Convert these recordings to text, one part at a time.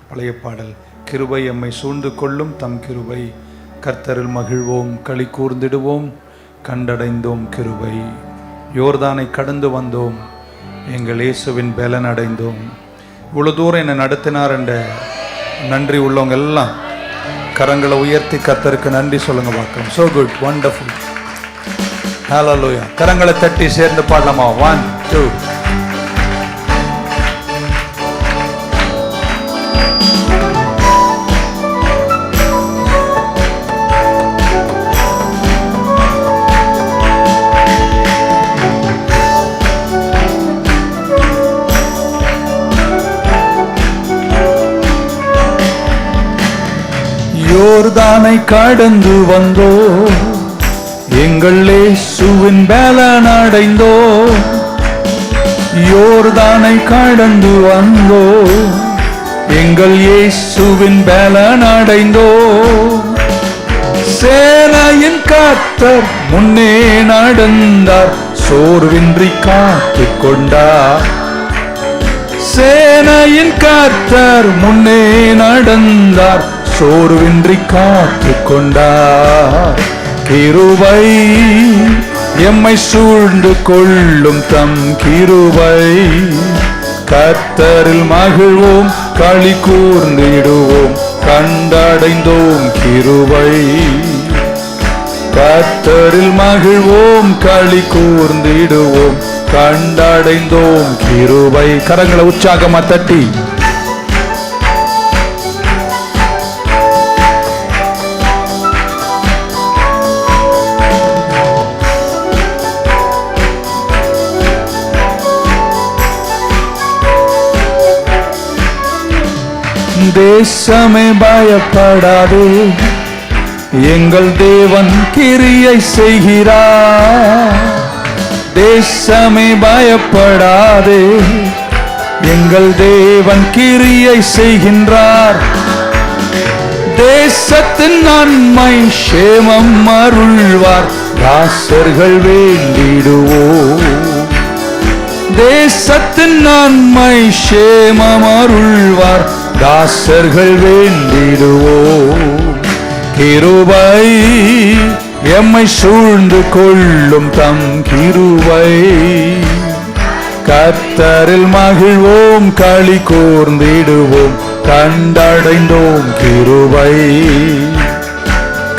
பழைய பாடல். கிருபை எம்மை சூழ்ந்து கொள்ளும் தம் கிருபை, கர்த்தரில் மகிழ்வோம் களி கூர்ந்திடுவோம், கண்டடைந்தோம் கிருபை. யோர்தானை கடந்து வந்தோம், எங்கள் இயேசுவின் பலன் அடைந்தோம். இவ்வளோ தூரம் என்னை நடத்தினார் என்ற நன்றி உள்ளவங்க எல்லாம் கரங்களை உயர்த்தி கர்த்தருக்கு நன்றி சொல்லுங்க பார்க்கலாம். So good, wonderful, hallelujah. கரங்களை தட்டி சேர்ந்து பாடலாமா? 1 2. யோர்தானை கடந்து வந்தோ, எங்கள் இயேசுவின் பலன் அடைந்தோ. யோர்தானை கடந்து வந்தோ, எங்கள் இயேசுவின் பலன் அடைந்தோ. சேனையின் கர்த்தர் முன்னே நடந்தார், சோர்வின்றி காத்து கொண்டார். சேனையின் கர்த்தர் முன்னே நடந்தார், சோர்வின்றி காத்து கொண்டார். கிருபை எம்மை சூழ்ந்து கொள்ளும் தம் கிருபை, கர்த்தரில் மகிழ்வோம் களி கூர்ந்திடுவோம், கண்டடைந்தோம் கிருபை. கர்த்தரில் மகிழ்வோம் களி கூர்ந்திடுவோம், கண்டடைந்தோம் கிருபை. கரங்களை உற்சாகமா தட்டி தேசமே பயப்படாதே, எங்கள் தேவன் கிரியை செய்கிறார். தேசமே பயப்படாதே, எங்கள் தேவன் கிரியை செய்கின்றார். தேசத்தின் நன்மை சேமம் அருள்வார், தாசர்கள் வேண்டிடுவோம். தேசத்தின் நன்மை சேமம் அருள்வார், தாசர்கள் வேண்டிடுவோம். கிருபை எம்மை சூழ்ந்து கொள்ளும் தம் கிருபை, கர்த்தரில் மகிழ்வோம் களி கூர்ந்திடுவோம், கண்டடைந்தோம் கிருபை.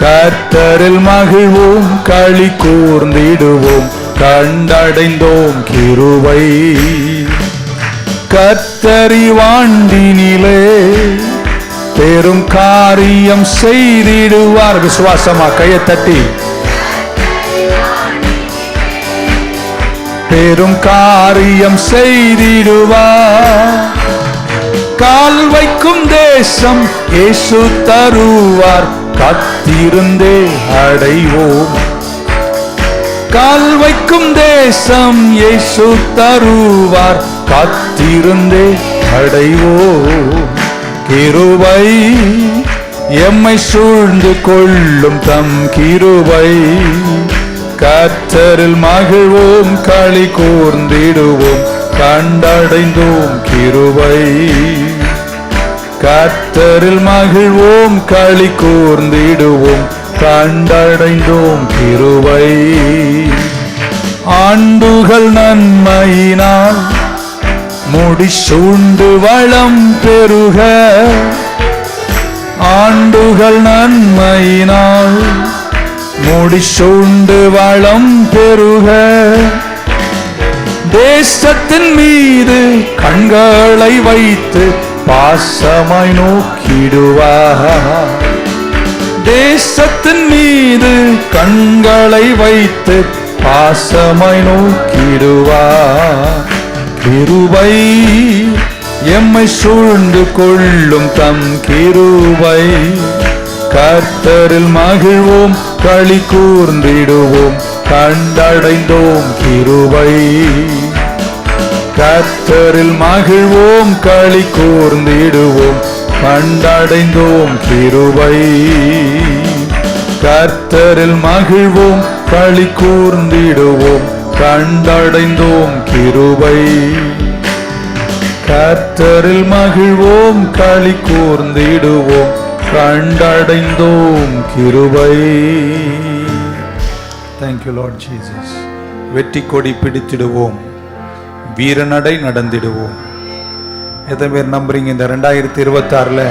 கர்த்தரில் மகிழ்வோம் களி கூர்ந்திடுவோம், கண்டடைந்தோம் கிருபை. கர்த்தரி வாண்டினிலே பெரும் காரியம் செய்திடுவார். விசுவாசமா கையை தட்டி பெரும் காரியம் செய்திடுவார். கால் வைக்கும் தேசம் இயேசு தருவார், காத்திருந்தே அடைவோம். கால் வைக்கும் தேசம் இயேசு தருவார், காத்திருந்தே அடைவோம். கிருபை எம்மை சூழ்ந்து கொள்ளும் தம் கிருபை, கர்த்தரில் மகிழ்வோம் களி கூர்ந்திடுவோம், கண்டடைந்தோம் கிருபை. கர்த்தரில் மகிழ்வோம் களி கூர்ந்திடுவோம், கண்டடைந்தோம் கிருபை. ஆண்டுகள் நன்மையினால் முடிசூண்டு வளம் பெருக, ஆண்டுகள் நன்மையினால் முடிசூண்டு வளம் பெருக. தேசத்தின் மீது கண்களை வைத்து பாசமாய் நோக்கிடுவார். தேசத்தின் மீது கண்களை வைத்து பாசமாய் நோக்கிடுவார். கிருபை எம்மை சூழ்ந்து கொள்ளும் தம் கிருபை, கர்த்தரில் மகிழ்வோம் களி கூர்ந்திடுவோம், கண்டடைந்தோம் கிருபை. கர்த்தரில் மகிழ்வோம் களி கூர்ந்திடுவோம், கண்டடைந்தோம் கிருபை. கர்த்தரில் மகிழ்வோம் களி கூர்ந்திடுவோம், கண்டடைந்தோம் கிருபை. கர்த்தரில் மகிழ்வோம், களி கூர்ந்திடுவோம், கண்டடைந்தோம் கிருபை. Thank you Lord Jesus. வெற்றி கொடி பிடித்திடுவோம், வீரநடை நடந்திடுவோம். எத்தனை பேர் நம்புறீங்க இந்த 2026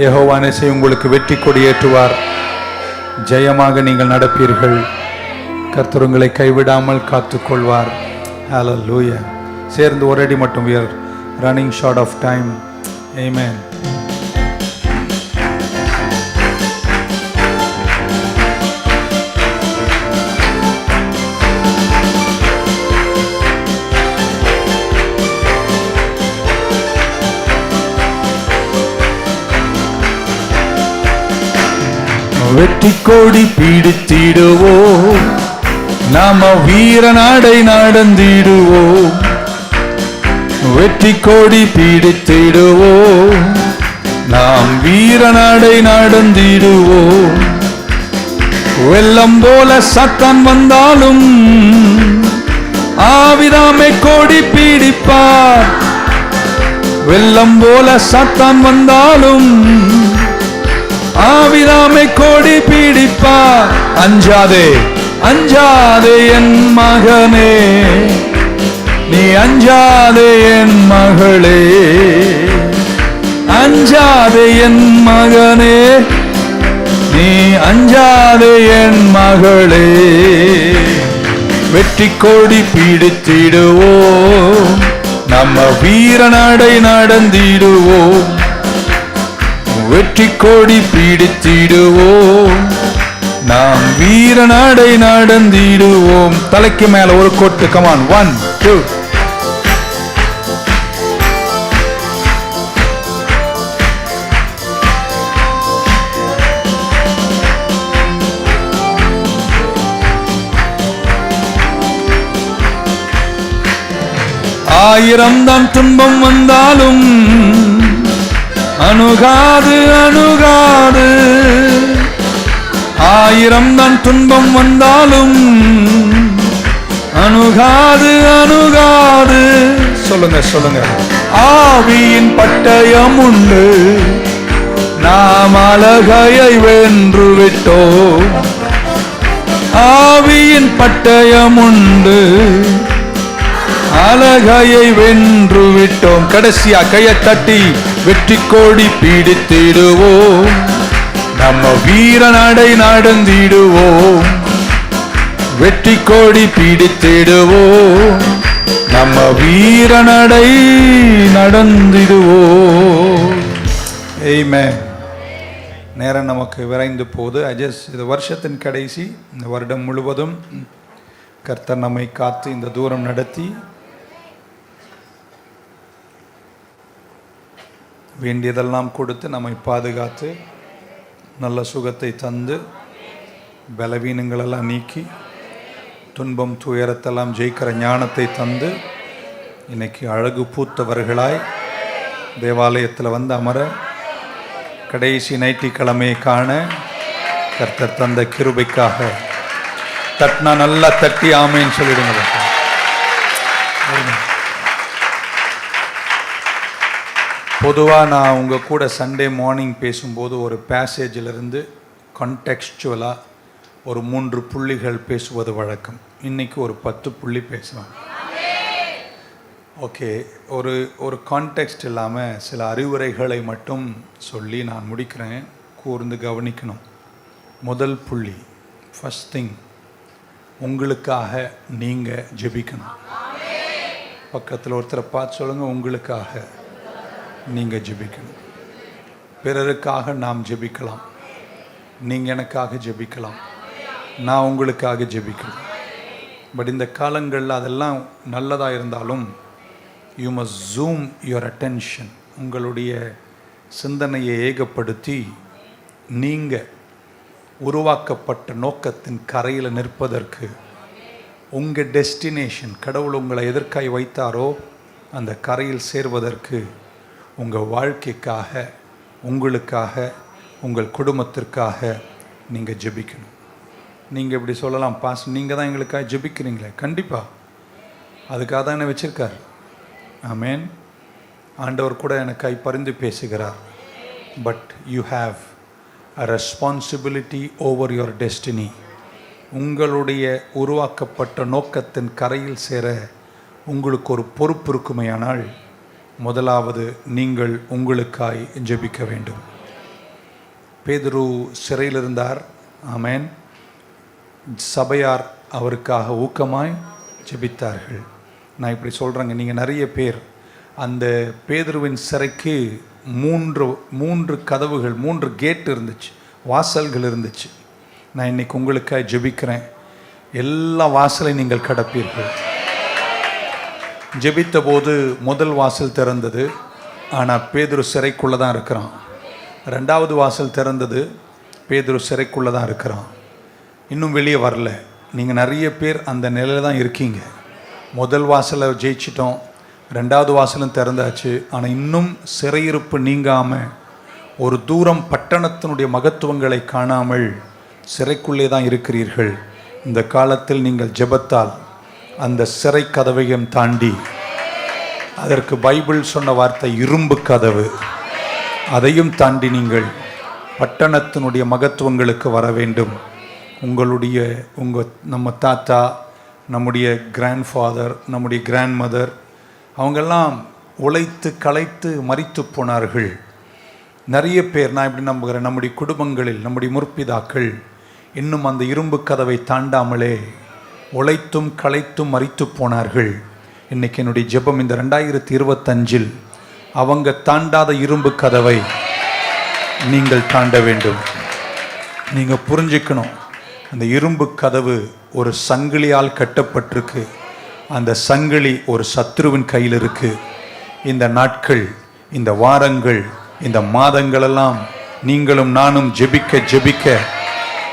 யெகோவா நேசே உங்களுக்கு வெற்றி கொடி ஏற்றுவார், ஜெயமாக நீங்கள் நடப்பீர்கள், கர்த்தர் உங்களை கைவிடாமல் காத்துக்கொள்வார். ஹல்லேலூயா. சேர்ந்து ஒரு அடி மட்டும். we are running short of time. Amen. வெற்றி கொடி பிடித்திடுவோம், நாம வீரநடை நடந்திடுவோம். வெற்றி கொடி பிடித்திடுவோம், நாம் வீரநடை நடந்திடுவோம். வெள்ளம் போல சத்தான் வந்தாலும் ஆவிதாமை கொடி பிடிப்பார். வெள்ளம் போல சத்தான் வந்தாலும் ஆவிதாமை கொடி பிடிப்பார். அஞ்சாதே அஞ்சாதே என் மகனே, நீ அஞ்சாதே என் மகளே. அஞ்சாதே என் மகனே, நீ அஞ்சாதே என் மகளே. வெற்றி கொடி பிடித்திடுவோம், நம்ம வீரநடை நடந்திடுவோம். வெற்றி கொடி பிடித்திடுவோம், நாம் வீரநடை நடந்திடுவோம். தலைக்கு மேல ஒரு கொட்டு. கமான். 1 2. ஆயிரம் தான் துன்பம் வந்தாலும் அணுகாது அணுகாது. ஆயிரம் தான் துன்பம் வந்தாலும் அணுகாது அணுகாது. சொல்லுங்க சொல்லுங்க. ஆவியின் பட்டயம் உண்டு, நாம் அலகையை வென்று விட்டோம். ஆவியின் பட்டயம் உண்டு, அலகையை வென்று விட்டோம். கடைசியா கையை தட்டி வெற்றி கொடி பிடித்திடுவோம், நம்ம வீரநடை நடந்திடுவோம். வெற்றி கொடி பிடித்திடுவோம், நம்ம வீரநடை நடந்திடுவோம். ஆமென். நேரம் நமக்கு விரைந்து போகுது. இது வருஷத்தின் கடைசி. இந்த வருடம் முழுவதும் கர்த்தர் நம்மை காத்து இந்த தூரம் நடத்தி வேண்டியதெல்லாம் கொடுத்து நம்மை பாதுகாத்து நல்ல சுகத்தை தந்து பலவீனங்களெல்லாம் நீக்கி துன்பம் துயரத்தெல்லாம் ஜெயிக்கிற ஞானத்தை தந்து இன்னைக்கு அழகு பூத்தவர்களாய் தேவாலயத்தில் வந்து அமர கடைசி ஞாயிற்றுக்கிழமையை காண கர்த்தர் தந்த கிருபைக்காக தட்டினா நல்லா தட்டி ஆமேன்னு சொல்லிடுங்க. பொதுவாக நான் உங்கள் கூட சண்டே மார்னிங் பேசும்போது ஒரு பேசேஜிலிருந்து கான்டெக்ஸ்டுவலாக ஒரு 3 புள்ளிகள் பேசுவது வழக்கம். இன்றைக்கி ஒரு 10 புள்ளி பேசலாம். ஓகே. ஒரு கான்டெக்ஸ்ட் இல்லாமல் சில அறிவுரைகளை மட்டும் சொல்லி நான் முடிக்கிறேன். கூர்ந்து கவனிக்கணும். முதல் புள்ளி, ஃபர்ஸ்ட் திங், உங்களுக்காக நீங்கள் ஜெபிக்கணும். பக்கத்தில் ஒருத்தரை பார்த்து சொல்லுங்கள், உங்களுக்காக நீங்கள் ஜெபிக்கணும். பிறருக்காக நாம் ஜெபிக்கலாம், நீங்கள் எனக்காக ஜெபிக்கலாம், நான் உங்களுக்காக ஜெபிக்கலாம். பட் இந்த காலங்களில் அதெல்லாம் நல்லதாக இருந்தாலும் you must zoom your attention. உங்களுடைய சிந்தனையை ஏகப்படுத்தி நீங்கள் உருவாக்கப்பட்ட நோக்கத்தின் கரையில் நிற்பதற்கு, உங்கள் டெஸ்டினேஷன், கடவுள் உங்களை எதற்காய் வைத்தாரோ அந்த கரையில் சேர்வதற்கு உங்கள் வாழ்க்கைக்காக, உங்களுக்காக, உங்கள் குடும்பத்திற்காக நீங்கள் ஜெபிக்கணும். நீங்கள் இப்படி சொல்லலாம், பாஸ் நீங்கள் தான் எங்களுக்காக ஜெபிக்கிறீங்களே. கண்டிப்பாக அதுக்காக தான் என்ன வச்சுருக்கார். ஆமேன். ஆண்டவர் கூட எனக்காய் பரிந்து பேசுகிறார். But you have a responsibility over your destiny. உங்களுடைய உருவாக்கப்பட்ட நோக்கத்தின் கரையில் சேர உங்களுக்கு ஒரு பொறுப்பு இருக்குமேயானால் முதலாவது நீங்கள் உங்களுக்காய் ஜெபிக்க வேண்டும். பேதுரு சிறையில் இருந்தார். ஆமென். சபையார் அவருக்காக ஊக்கமாய் ஜெபித்தார்கள். நான் இப்படி சொல்கிறேங்க, நீங்கள் நிறைய பேர் அந்த பேதுருவின் சிறைக்கு மூன்று கதவுகள், 3 கேட் இருந்துச்சு, வாசல்கள் இருந்துச்சு. நான் இன்னைக்கு உங்களுக்காக ஜெபிக்கிறேன், எல்லா வாசலையும் நீங்கள் கடப்பீர்கள். ஜெபித்த போது முதல் வாசல் திறந்தது, ஆனால் பேதுரு சிறைக்குள்ளே தான் இருக்கிறான். 2வது வாசல் திறந்தது, பேதுரு சிறைக்குள்ளே தான் இருக்கிறான், இன்னும் வெளியே வரல. நீங்கள் நிறைய பேர் அந்த நிலையில் தான் இருக்கீங்க. முதல் வாசலை ஜெயிச்சிட்டோம், 2வது வாசலும் திறந்தாச்சு, ஆனால் இன்னும் சிறையிருப்பு நீங்காமல், ஒரு தூரம் பட்டணத்தினுடைய மகத்துவங்களை காணாமல் சிறைக்குள்ளே தான் இருக்கிறீர்கள். இந்த காலத்தில் நீங்கள் ஜெபத்தால் அந்த சிறை கதவையும் தாண்டி, அதற்கு பைபிள் சொன்ன வார்த்தை இரும்பு கதவு, அதையும் தாண்டி நீங்கள் பட்டணத்தினுடைய மகத்துவங்களுக்கு வர வேண்டும். நம்ம தாத்தா, நம்முடைய கிராண்ட்ஃபாதர், நம்முடைய கிராண்ட்மதர், அவங்கெல்லாம் உழைத்து களைத்து மரித்து போனார்கள். நிறைய பேர், நான் இப்படி நம்புகிறேன், நம்முடைய குடும்பங்களில் நம்முடைய முற்பிதாக்கள் இன்னும் அந்த இரும்பு கதவை தாண்டாமலே உழைத்தும் களைத்தும் மரித்து போனார்கள். இன்றைக்கி என்னுடைய ஜெபம், இந்த 2025 அவங்க தாண்டாத இரும்பு கதவை நீங்கள் தாண்ட வேண்டும். நீங்கள் புரிஞ்சுக்கணும், அந்த இரும்பு கதவு ஒரு சங்கிலியால் கட்டப்பட்டிருக்கு. அந்த சங்கிலி ஒரு சத்ருவின் கையில் இருக்கு. இந்த நாட்கள், இந்த வாரங்கள், இந்த மாதங்களெல்லாம் நீங்களும் நானும் ஜெபிக்க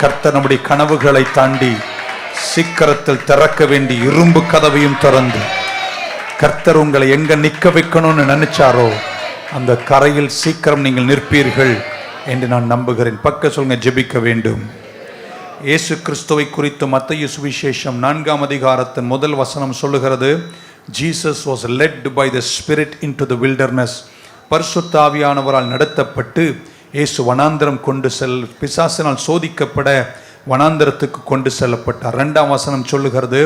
கர்த்தர் நம்முடைய கனவுகளை தாண்டி சீக்கிரத்தில் திறக்க வேண்டி இரும்பு கதவையும் திறந்து, கர்த்தர் உங்களை எங்க நிற்க வைக்கணும்னு நினைச்சாரோ அந்த கரையில் சீக்கிரம் நீங்கள் நிற்பீர்கள் என்று நான் நம்புகிறேன். பக்க சொல்லுங்க, ஜெபிக்க வேண்டும். இயேசு கிறிஸ்துவை குறித்து மத்தேயு சுவிசேஷம் 4ஆம் அதிகாரத்தின் முதல் வசனம் சொல்லுகிறது, Jesus was led by the Spirit into the wilderness. பரிசுத்த ஆவியானவரால் நடத்தப்பட்டு இயேசு வனாந்தரம் கொண்டு பிசாசினால் சோதிக்கப்பட வனாந்தரத்துக்கு கொண்டு செல்லப்பட்டார். 2ஆம் வசனம் சொல்லுகிறது,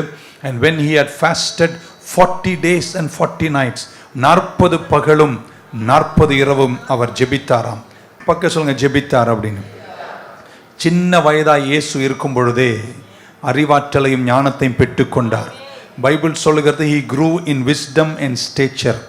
and when he had fasted 40 days and 40 nights, 40 பகலும் 40 இரவும் அவர் ஜெபித்தாராம். பக்க சொல்லுங்க, ஜெபித்தார் அப்படின்னு. சின்ன வயதாய் இயேசு இருக்கும் பொழுதே அறிவாற்றலையும் ஞானத்தையும் பெற்றுக்கொண்டார். பைபிள் சொல்லுகிறது, he grew in wisdom and stature.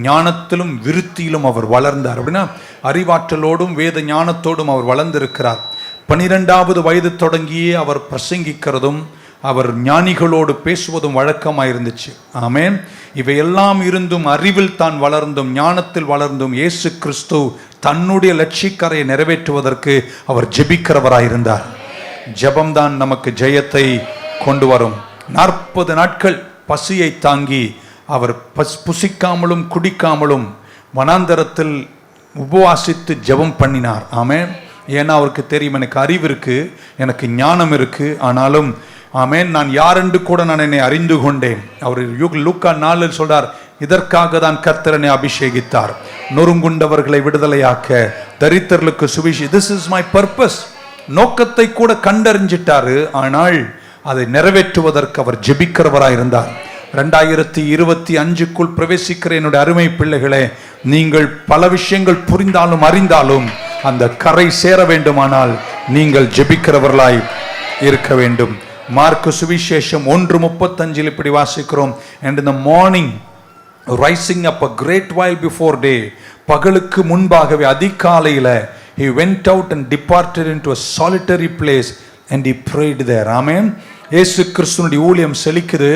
ஞானத்திலும் விருத்தியிலும் அவர் வளர்ந்தார். அப்படின்னா அறிவாற்றலோடும் வேத ஞானத்தோடும் அவர் வளர்ந்திருக்கிறார். 12வது வயது தொடங்கியே அவர் பிரசங்கிக்கிறதும் அவர் ஞானிகளோடு பேசுவதும் வழக்கமாக இருந்துச்சு. ஆமென். இவையெல்லாம் இருந்தும், அறிவில் தான் வளர்ந்தும், ஞானத்தில் வளர்ந்தும், இயேசு கிறிஸ்து தன்னுடைய லட்சியக்கரையை நிறைவேற்றுவதற்கு அவர் ஜெபிக்கிறவராயிருந்தார். ஜெபம்தான் நமக்கு ஜெயத்தை கொண்டு வரும். 40 நாட்கள் பசியை தாங்கி அவர் புசிக்காமலும் குடிக்காமலும் வனாந்தரத்தில் உபவாசித்து ஜெபம் பண்ணினார். ஆமென். ஏன்னா அவருக்கு தெரியும், எனக்கு அறிவு இருக்கு, எனக்கு ஞானம் இருக்கு, ஆனாலும் ஆமென், நான் யார் என்று கூட நான் என்னை அறிந்து கொண்டேன். அவர் லூக்கா 4 சொல்றார், இதற்காக தான் கர்த்தரனை அபிஷேகித்தார், நொறுங்குண்டவர்களை விடுதலையாக்க, தரித்திரர்களுக்கு சுவிசேஷம். This is my purpose. நோக்கத்தை கூட கண்டறிஞ்சிட்டாரு, ஆனால் அதை நிறைவேற்றுவதற்கு அவர் ஜெபிக்கிறவராயிருந்தார். 2025க்குள் பிரவேசிக்கிற என்னுடைய அருமை பிள்ளைகளே, நீங்கள் பல விஷயங்கள் புரிந்தாலும் அறிந்தாலும் அந்த கரை சேர வேண்டுமானால் நீங்கள் ஜெபிக்கிறவர்களாய் இருக்க வேண்டும். மார்க்கு சுவிசேஷம் 1:35 இப்படி வாசிக்கிறோம், and in the morning rising up a great while before day, பகலுக்கு முன்பாகவே அதிகாலையில he went out and departed into a solitary place and he prayed there. ஆமென். இயேசு கிறிஸ்துவினுடைய ஊழியம் செழிக்குது.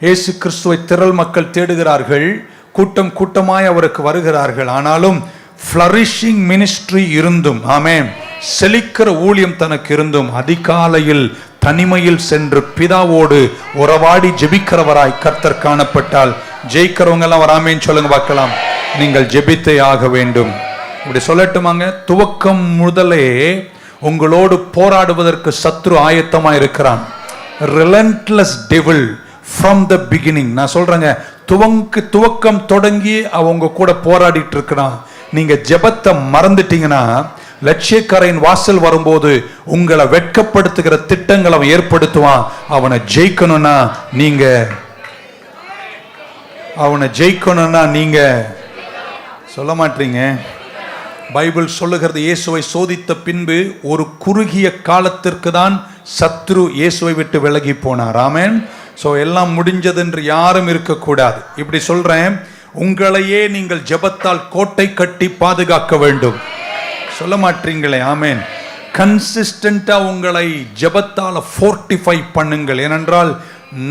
இயேசு கிறிஸ்துவை திரள் மக்கள் தேடுகிறார்கள், கூட்டம் கூட்டமாய் அவருக்கு வருகிறார்கள். ஆனாலும் ஃப்ளரிஷிங் மினிஸ்ட்ரி இருந்தும், ஆமென், செழிக்கிற ஊழியம் தனக்கு இருந்தும் அதிகாலையில் தனிமையில் சென்று பிதாவோடு உறவாடி ஜெபிக்கிறவராய் கர்த்தர் காணப்பட்டால் ஜெயிக்கிறவங்க எல்லாம் வராமேன்னு சொல்லுங்க பார்க்கலாம். நீங்கள் ஜெபித்தே ஆக வேண்டும். இப்படி சொல்லட்டுமாங்க, துவக்கம் முதலே உங்களோடு போராடுவதற்கு சத்ரு ஆயத்தமா இருக்கிறான். relentless devil from the beginning. நான் சொல்றேங்க, துவக்கம் தொடங்கி அவங்க கூட போராடிட்டு இருக்கிறான். நீங்க ஜெபத்தை மறந்துட்டீங்கன்னா லட்சியக்கரையின் வாசல் வரும்போது உங்களை வெட்கப்படுத்துகிற திட்டங்களை அவன் ஏற்படுத்துவான். அவனை ஜெயிக்கணும்னா நீங்க சொல்ல மாட்டீங்க. பைபிள் சொல்லுகிறது, இயேசுவை சோதித்த பின்பு ஒரு குறுகிய காலத்திற்கு தான் சத்ரு இயேசுவை விட்டு விலகி போனார். ஆமென். ஸோ எல்லாம் முடிஞ்சது என்று யாரும் இருக்கக்கூடாது. இப்படி சொல்றேன், உங்களையே நீங்கள் ஜெபத்தால் கோட்டை கட்டி பாதுகாக்க வேண்டும். சொல்ல மாட்டீங்களே. ஆமென். கன்சிஸ்டண்டா உங்களை ஜெபத்தால் ஃபோர்ட்டிஃபை பண்ணுங்கள். ஏனென்றால்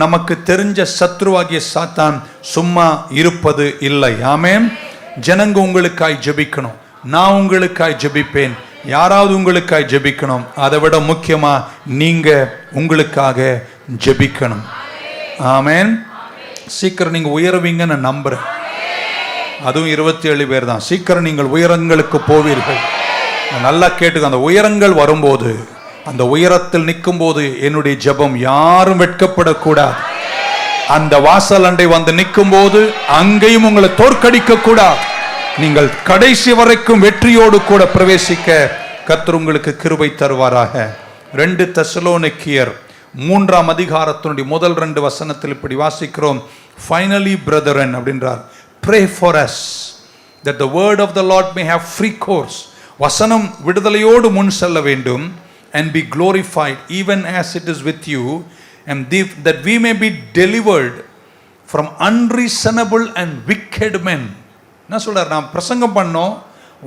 நமக்கு தெரிஞ்ச சத்ருவாகிய சாத்தான் சும்மா இருப்பது இல்லை. ஆமென். ஜனங்க உங்களுக்காய் ஜெபிக்கணும், நான் உங்களுக்காய் ஜெபிப்பேன், யாராவது உங்களுக்காய் ஜெபிக்கணும். அதை விட முக்கியமா நீங்க உங்களுக்காக ஜெபிக்கணும். ஆமென். சீக்கிரம் நீங்க உயருவீங்க நான் நம்புறேன். அதுவும் 27 பேர் தான். சீக்கிரம் நீங்கள் உயரங்களுக்கு போவீர்கள். நல்லா கேட்டுக்க. அந்த உயரங்கள் வரும்போது, அந்த உயரத்தில் நிற்கும் போது என்னுடைய ஜெபம் யாரும் வெட்கப்படக்கூடாது. அந்த வாசல் அண்டை வந்து நிற்கும் போது அங்கேயும் உங்களை தோற்கடிக்க கூடாது. நீங்கள் கடைசி வரைக்கும் வெற்றியோடு கூட பிரவேசிக்க கர்த்தர் உங்களுக்கு கிருபை தருவாராக. 2 தெசலோனிக்கேயர் 3ஆம் அதிகாரத்தினுடைய முதல் 2 வசனத்தில் இப்படி வாசிக்கிறோம். Finally brethren அப்படின்றார், pray for us that the word of the Lord may have free course. வசனம் விடுதலையோடு முன் செல்ல வேண்டும். And be glorified even as it is with you, and that we may be delivered from unreasonable and wicked men. என்ன சொல்றார்? நான் பிரசங்கம் பண்ணோம்,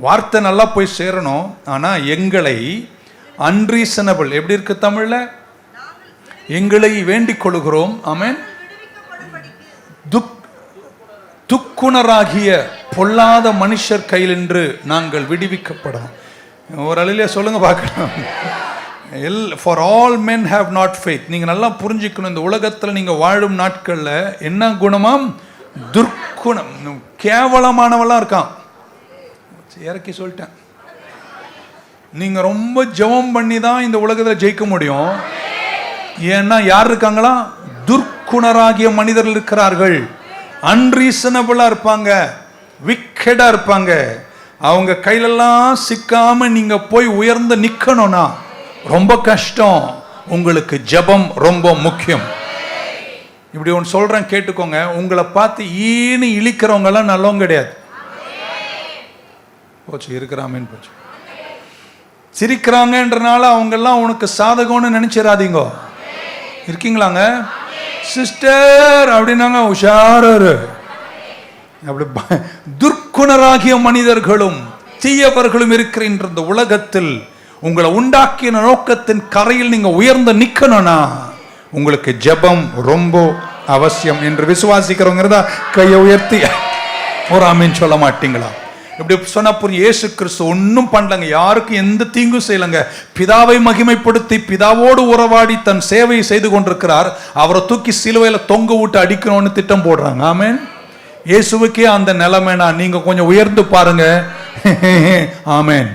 வார்த்தை நல்லா போய் சேரணும், ஆனா எங்களை அன்ரீசனபிள், எப்படி இருக்கு தமிழ்ல? எங்களை வேண்டிக் கொள்கிறோம். ஆமென். துக்குணராகிய பொல்லாத மனுஷர் கையில் என்று நாங்கள் விடுவிக்கப்படணும். ஒரு அழிலே சொல்லுங்க பார்க்கலாம். For all men have not faith. நீங்க நல்லா புரிஞ்சுக்கணும், இந்த உலகத்துல நீங்க வாழும் நாட்கள்ல என்ன குணமாம்? துர்க்குணம், கேவலமானவெல்லாம் இருக்கான். இறக்கி சொல்லிட்டேன். நீங்க ரொம்ப ஜெபம் பண்ணி தான் இந்த உலகத்துல ஜெயிக்க முடியும். ஏன்னா யார் இருக்காங்களா? துர்க்குணராகிய மனிதர்கள் இருக்கிறார்கள். அன்ரீசனபிளா இருப்பாங்க, விக்கெடா இருப்பாங்க. அவங்க கையிலெல்லாம் சிக்காம நீங்க போய் உயர்ந்து நிக்கணும்னா ரொம்ப கஷ்டம். உங்களுக்கு ஜெபம் ரொம்ப முக்கியம். இப்படி ஒன்று சொல்றேன் கேட்டுக்கோங்க. உங்களை பார்த்து ஈனு இழிக்கிறவங்க எல்லாம் நல்லவங்க கிடையாது. போச்சு இருக்கிறாமேன்னு போச்சு. சிரிக்கிறாங்கன்றனால அவங்க எல்லாம் உனக்கு சாதகம்னு நினைச்சிடாதீங்க. இருக்கீங்களாங்க சிஸ்டர் அப்படின்னாங்க உஷாரரு. அப்படி துர்க்குணராகிய மனிதர்களும் தீயவர்களும் இருக்கின்ற இந்த உலகத்தில் உங்களை உண்டாக்கிய நோக்கத்தின் கரையில் நீங்க உயர்ந்து நிக்கணும்னா உங்களுக்கு ஜெபம் ரொம்ப அவசியம் என்று விசுவாசிக்கிறவங்க கையை உயர்த்தி ஒரு ஆமீன் சொல்ல மாட்டீங்களா? இப்படி சொன்னா புரியும். இயேசு கிறிஸ்து ஒன்னும் பண்ணலங்க, யாருக்கும் எந்த தீங்கும் செய்யலங்க. பிதாவை மகிமைப்படுத்தி பிதாவோடு உறவாடி தன் சேவையை செய்து கொண்டிருக்கிறார். அவரை தூக்கி சிலுவையில தொங்க விட்டு அடிக்கணும்னு திட்டம் போடுறாங்க. ஆமென். இயேசுவுக்கே அந்த நிலைமைனா நீங்க கொஞ்சம் உயர்ந்து பாருங்க. ஆமென்.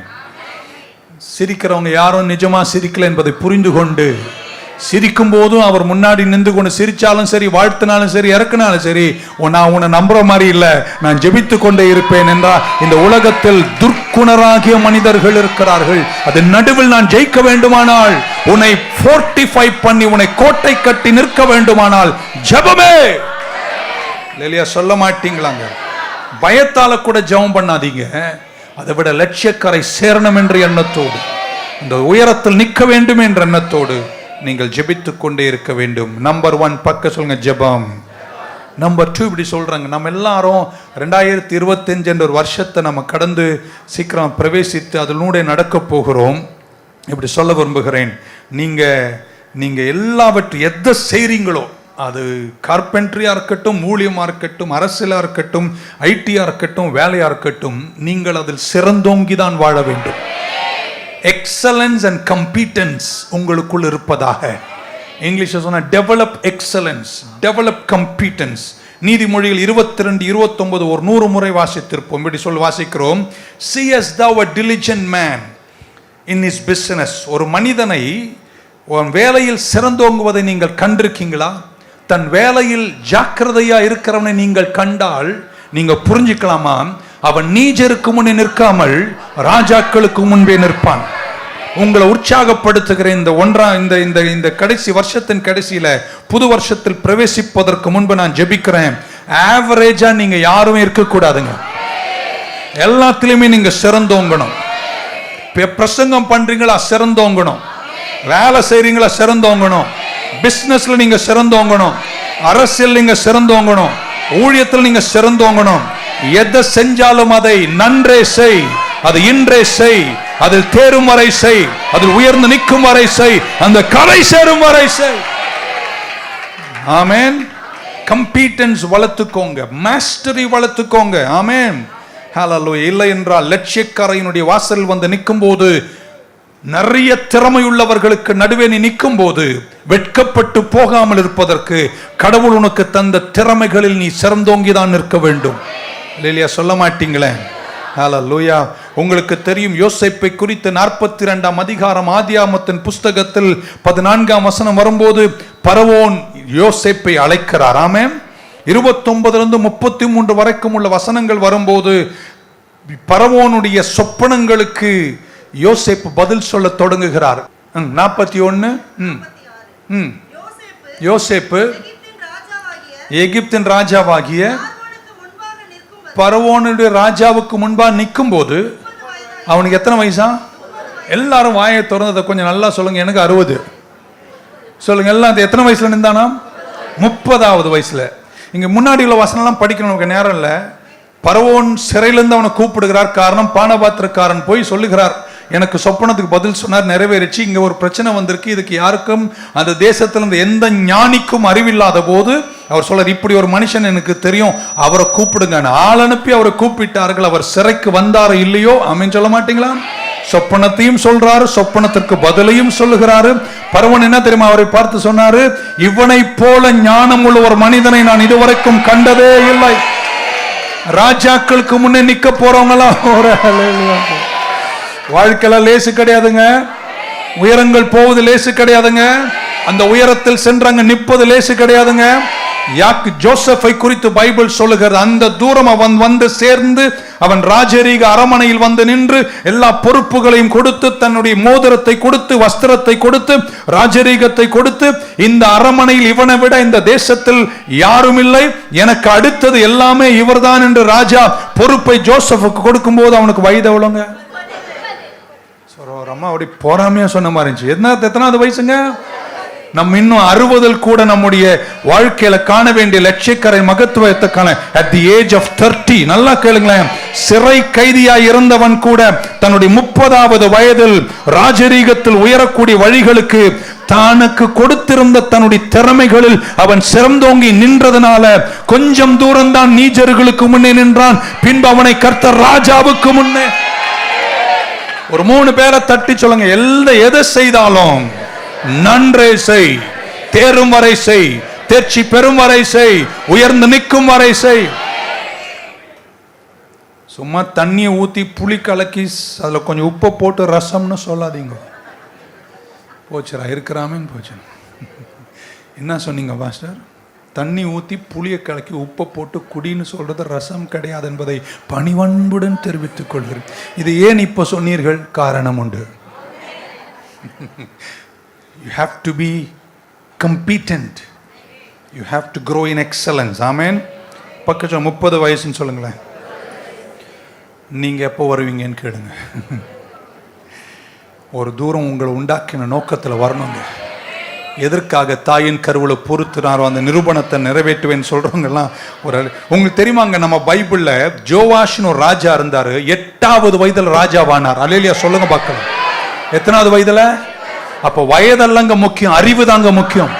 சிரிக்கிறவங்க யாரும் நிஜமா சிரிக்கல என்பதை புரிந்து கொண்டு, சிரிக்கும் போதும் அவர் முன்னாடி நின்று கொண்டு சிரிச்சாலும் சரி, வாழ்த்தினாலும் சரி, இறக்குனாலும் சரி, நான் உன்னை நம்புற மாதிரி இல்லை, நான் ஜெபித்து கொண்டே இருப்பேன் என்றால் இந்த உலகத்தில் துர்க்குணராகிய மனிதர்கள் இருக்கிறார்கள். அது நடுவில் நான் ஜெயிக்க வேண்டுமானால், உன்னை ஃபோர்ட்டிஃபை பண்ணி உன்னை கோட்டை கட்டி நிற்க வேண்டுமானால் ஜெபமே. இல்லையா? சொல்ல மாட்டீங்களாங்க. பயத்தால கூட ஜெபம் பண்ணாதீங்க. அதை விட லட்சியக்கரை சேரணும் என்ற எண்ணத்தோடு, அந்த உயரத்தில் நிற்க வேண்டும் என்ற எண்ணத்தோடு நீங்கள் ஜெபித்துக் கொண்டே இருக்க வேண்டும். நம்பர் 1 பக்க சொல்லுங்க, ஜெபம். நம்பர் 2 இப்படி சொல்றாங்க, நம்ம எல்லாரும் 2025 என்ற ஒரு வருஷத்தை நம்ம கடந்து சீக்கிரம் பிரவேசித்து அதனூடே நடக்க போகிறோம். இப்படி சொல்ல விரும்புகிறேன், நீங்க எல்லாவற்றையும் எதை செய்றீங்களோ, அது கார்பென்ட்ரியா இருக்கட்டும், ஊழியமா இருக்கட்டும், அரசியலா இருக்கட்டும், ஐடியா இருக்கட்டும், வேலையா இருக்கட்டும், நீங்கள் அதில் சிறந்தோங்கிதான் வாழ வேண்டும். எக்ஸலன்ஸ் அண்ட் கம்பீட்டன்ஸ் உங்களுக்குள் இருப்பதாக. இங்கிலீஷ்ல சொன்னா டெவலப் எக்ஸலன்ஸ், டெவலப் கம்பீட்டன்ஸ். நீதிமொழிகள் 22-29 ஒரு 100 முறை வாசித்திருப்போம். இப்படி சொல்லி வாசிக்கிறோம், see as thou a diligent man in his business. ஒரு மனிதனை வேலையில் சிறந்தோங்குவதை நீங்கள் கண்டிருக்கீங்களா? தன் வேலையில் ஜாக்கிரதையா இருக்கிறவனை நீங்கள் கண்டால் நீங்க புரிஞ்சுக்கலாமா, அவன் நீஜருக்கு முன்னே நிற்காமல் ராஜாக்களுக்கு முன்பே நிற்பான். உங்களை உற்சாகப்படுத்துகிற இந்த கடைசி வருஷத்தின் கடைசியில புது வருஷத்தில் பிரவேசிப்பதற்கு முன்பு நான் ஜெபிக்கிறேன், ஆவரேஜா நீங்க யாருமே இருக்கக்கூடாதுங்க. எல்லாத்திலுமே நீங்க சிறந்தோங்கணும். பிரசங்கம் பண்றீங்களா சிறந்தோங்கணும், வேலை செய்றீங்களா சிறந்தோங்கணும், பிசினஸ்ல நீங்க சிறந்தோங்கணும், அரசியல் நீங்க சிறந்தோங்கணும், ஊழியத்தில் நீங்க சிறந்தோங்கணும். எதை செஞ்சாலும் அதை நன்றே செய், அது இன்றே செய், அதில் தேரும் வரை செய், அதில் உயர்ந்து நிற்கும் வரை செய், அந்த கரை சேரும் வரை செய். ஆமென். கம்பீட்டன்ஸ் வளர்த்துக்கோங்க, மாஸ்டரி வளர்த்துக்கோங்க. ஆமென். ஹல்லேலூயா. இல்லை என்றால் லட்சியக்காரையினுடைய வாசல் வந்து நிற்கும் போது, நிறைய திறமையுள்ளவர்களுக்கு நடுவே நீ நிற்கும் போது வெட்கப்பட்டு போகாமல் இருப்பதற்கு கடவுள் உனக்கு தந்த திறமைகளில் நீ சிறந்தோங்கிதான் நிற்க வேண்டும். இல்லையா? சொல்ல மாட்டீங்களே? ஹல்லேலூயா. உங்களுக்கு தெரியும், யோசேப்பை குறித்து 42ஆம் அதிகாரம் ஆதியாகமத்தின் புஸ்தகத்தில் 14ஆம் வசனம் வரும்போது பரவோன் யோசேப்பை அழைக்கிறார். ஆமென். 29 33 வரைக்கும் உள்ள வசனங்கள் வரும்போது பரவோனுடைய சொப்பனங்களுக்கு யோசேப்பு பதில் சொல்ல தொடங்குகிறார். 41 யோசேப்பு எகிப்தின் ராஜாவாகிய பரவோனுடைய ராஜாவுக்கு முன்பாக நிற்கும் போது அவனுக்கு எத்தனை வயசா? எல்லாரும் வாயை திறந்ததை கொஞ்சம் நல்லா சொல்லுங்க. எனக்கு 60 சொல்லுங்க. எல்லாம் எத்தனை வயசுல நின்றானா? 30வது வயசுல. இங்க முன்னாடி உள்ள வசனம்லாம் படிக்கணும், நமக்கு நேரம் இல்லை. பரவோன் சிறையிலிருந்து அவனை கூப்பிடுகிறார். காரணம், பானபாத்திரக்காரன் போய் சொல்லுகிறார், எனக்கு சொப்பனத்துக்கு பதில் சொன்னார், நிறைவேறிச்சு. இங்க ஒரு பிரச்சனை வந்திருக்கு, இதுக்கு யாருக்கும் அந்த தேசத்திலிருந்து எந்த ஞானிக்கும் அறிவில்லாத போது அவர் சொல்றார், இப்படி ஒரு மனுஷன் எனக்கு தெரியும், அவரை கூப்பிடுங்க. ஆள் அனுப்பி அவரை கூப்பிட்டார்கள். அவர் சிறைக்கு வந்தாரோ இல்லையோ? ஆமென் சொல்ல மாட்டீங்களா? சொப்பனத்தையும் சொல்றாரு, சொப்பனத்திற்கு பதிலையும் சொல்லுகிறாரு. பரவன் என்ன தெரியுமா அவரை பார்த்து சொன்னாரு, இவனை போல ஞானம் உள்ள ஒரு மனிதனை நான் இதுவரைக்கும் கண்டதே இல்லை. ராஜாக்களுக்கு முன்னே நிக்க போறவங்களாம் வாழ்க்கையில லேசு கிடையாதுங்க. உயரங்கள் போவது லேசு கிடையாதுங்க. அந்த உயரத்தில் சென்றாங்க நிற்பது லேசு கிடையாதுங்க. ஜோசப்பை குறித்து பைபிள் சொல்லுகிறது, அந்த தூரம் அவன் வந்து சேர்ந்து அவன் ராஜரீக அரமனையில் வந்து நின்று எல்லா பொறுப்புகளையும் கொடுத்து, தன்னுடைய மோதிரத்தை கொடுத்து, வஸ்திரத்தை கொடுத்து, ராஜரீகத்தை கொடுத்து, இந்த அரமனையில் இவனை விட இந்த தேசத்தில் யாரும் இல்லை, எனக்கு அடுத்தது எல்லாமே இவர்தான் என்று ராஜா பொறுப்பை ஜோசப்புக்கு கொடுக்கும் போது அவனுக்கு வயது எவ்வளவுங்க? அம்மா அப்படி போறாமையா சொன்ன மாதிரி இருந்துச்சு. எத்தனாவது வயசுங்க? நம்ம இன்னும் 60 கூட நம்முடைய வாழ்க்கையில காண வேண்டிய லட்சியக்கரை மகத்துவத்தை காண at the age of 30. நல்லா கேளுங்களேன். சிறை கைதியாய் இருந்தவன் கூட தன்னுடைய 30வது வயதில் ராஜரீகத்தில் உயரக்கூடிய வழிகளுக்கு தனக்கு கொடுத்திருந்த தன்னுடைய திறமைகளில் அவன் சிறந்தோங்கி நின்றதனால கொஞ்சம் தூரம் தான் நீஜர்களுக்கு முன்னே நின்றான். பின்பு அவனை கர்த்தர் ராஜாவுக்கு முன்னே. ஒரு 3 பேரை தட்டி சொல்லுங்க, எதை செய்தாலும் நன்றே செய், தேரும் வரை செய், தேர்ச்சி பெறும் வரை செய், உயர்ந்து நிற்கும் வரை செய். சும்மா தண்ணியை ஊத்தி புளி கலக்கி அதுல கொஞ்சம் உப்பை போட்டு ரசம்னு சொல்லாதீங்க. போச்சுரா இருக்கிறாமேன்னு போச்சு. என்ன சொன்னீங்க பாஸ்டர்? தண்ணி ஊற்றி புளியை கலக்கி உப்பை போட்டு குடின்னு சொல்றது ரசம் கிடையாது என்பதை பணிவன்புடன் தெரிவித்துக் கொள்கிறேன். இது ஏன் இப்போ சொன்னீர்கள்? காரணம் உண்டு. You have to be competent. You have to grow in excellence. ஆமென். பக்கத்துல 30 வயசுன்னு சொல்லுங்களேன். நீங்க எப்போ வருவீங்கன்னு கேளுங்க. ஒரு தூரம் உங்களை உண்டாக்கின நோக்கத்தில் வரணுங்க. எதற்காக தாயின் கருவுல பொறுத்துனாரோ அந்த நிரூபணத்தை நிறைவேற்றுவேன்னு சொல்றவங்கலாம் ஒரு உங்களுக்கு தெரியுமாங்க, நம்ம பைபிள்ல ஜோவாஷ்னு ஒரு ராஜா இருந்தாரு. 8வது வயதுல ராஜாவானார். அல்லேலூயா சொல்லுங்க பார்க்கலாம். எத்தனாவது வயதுல? அப்ப வயதல்லங்க முக்கியம், அறிவு தாங்க முக்கியம்.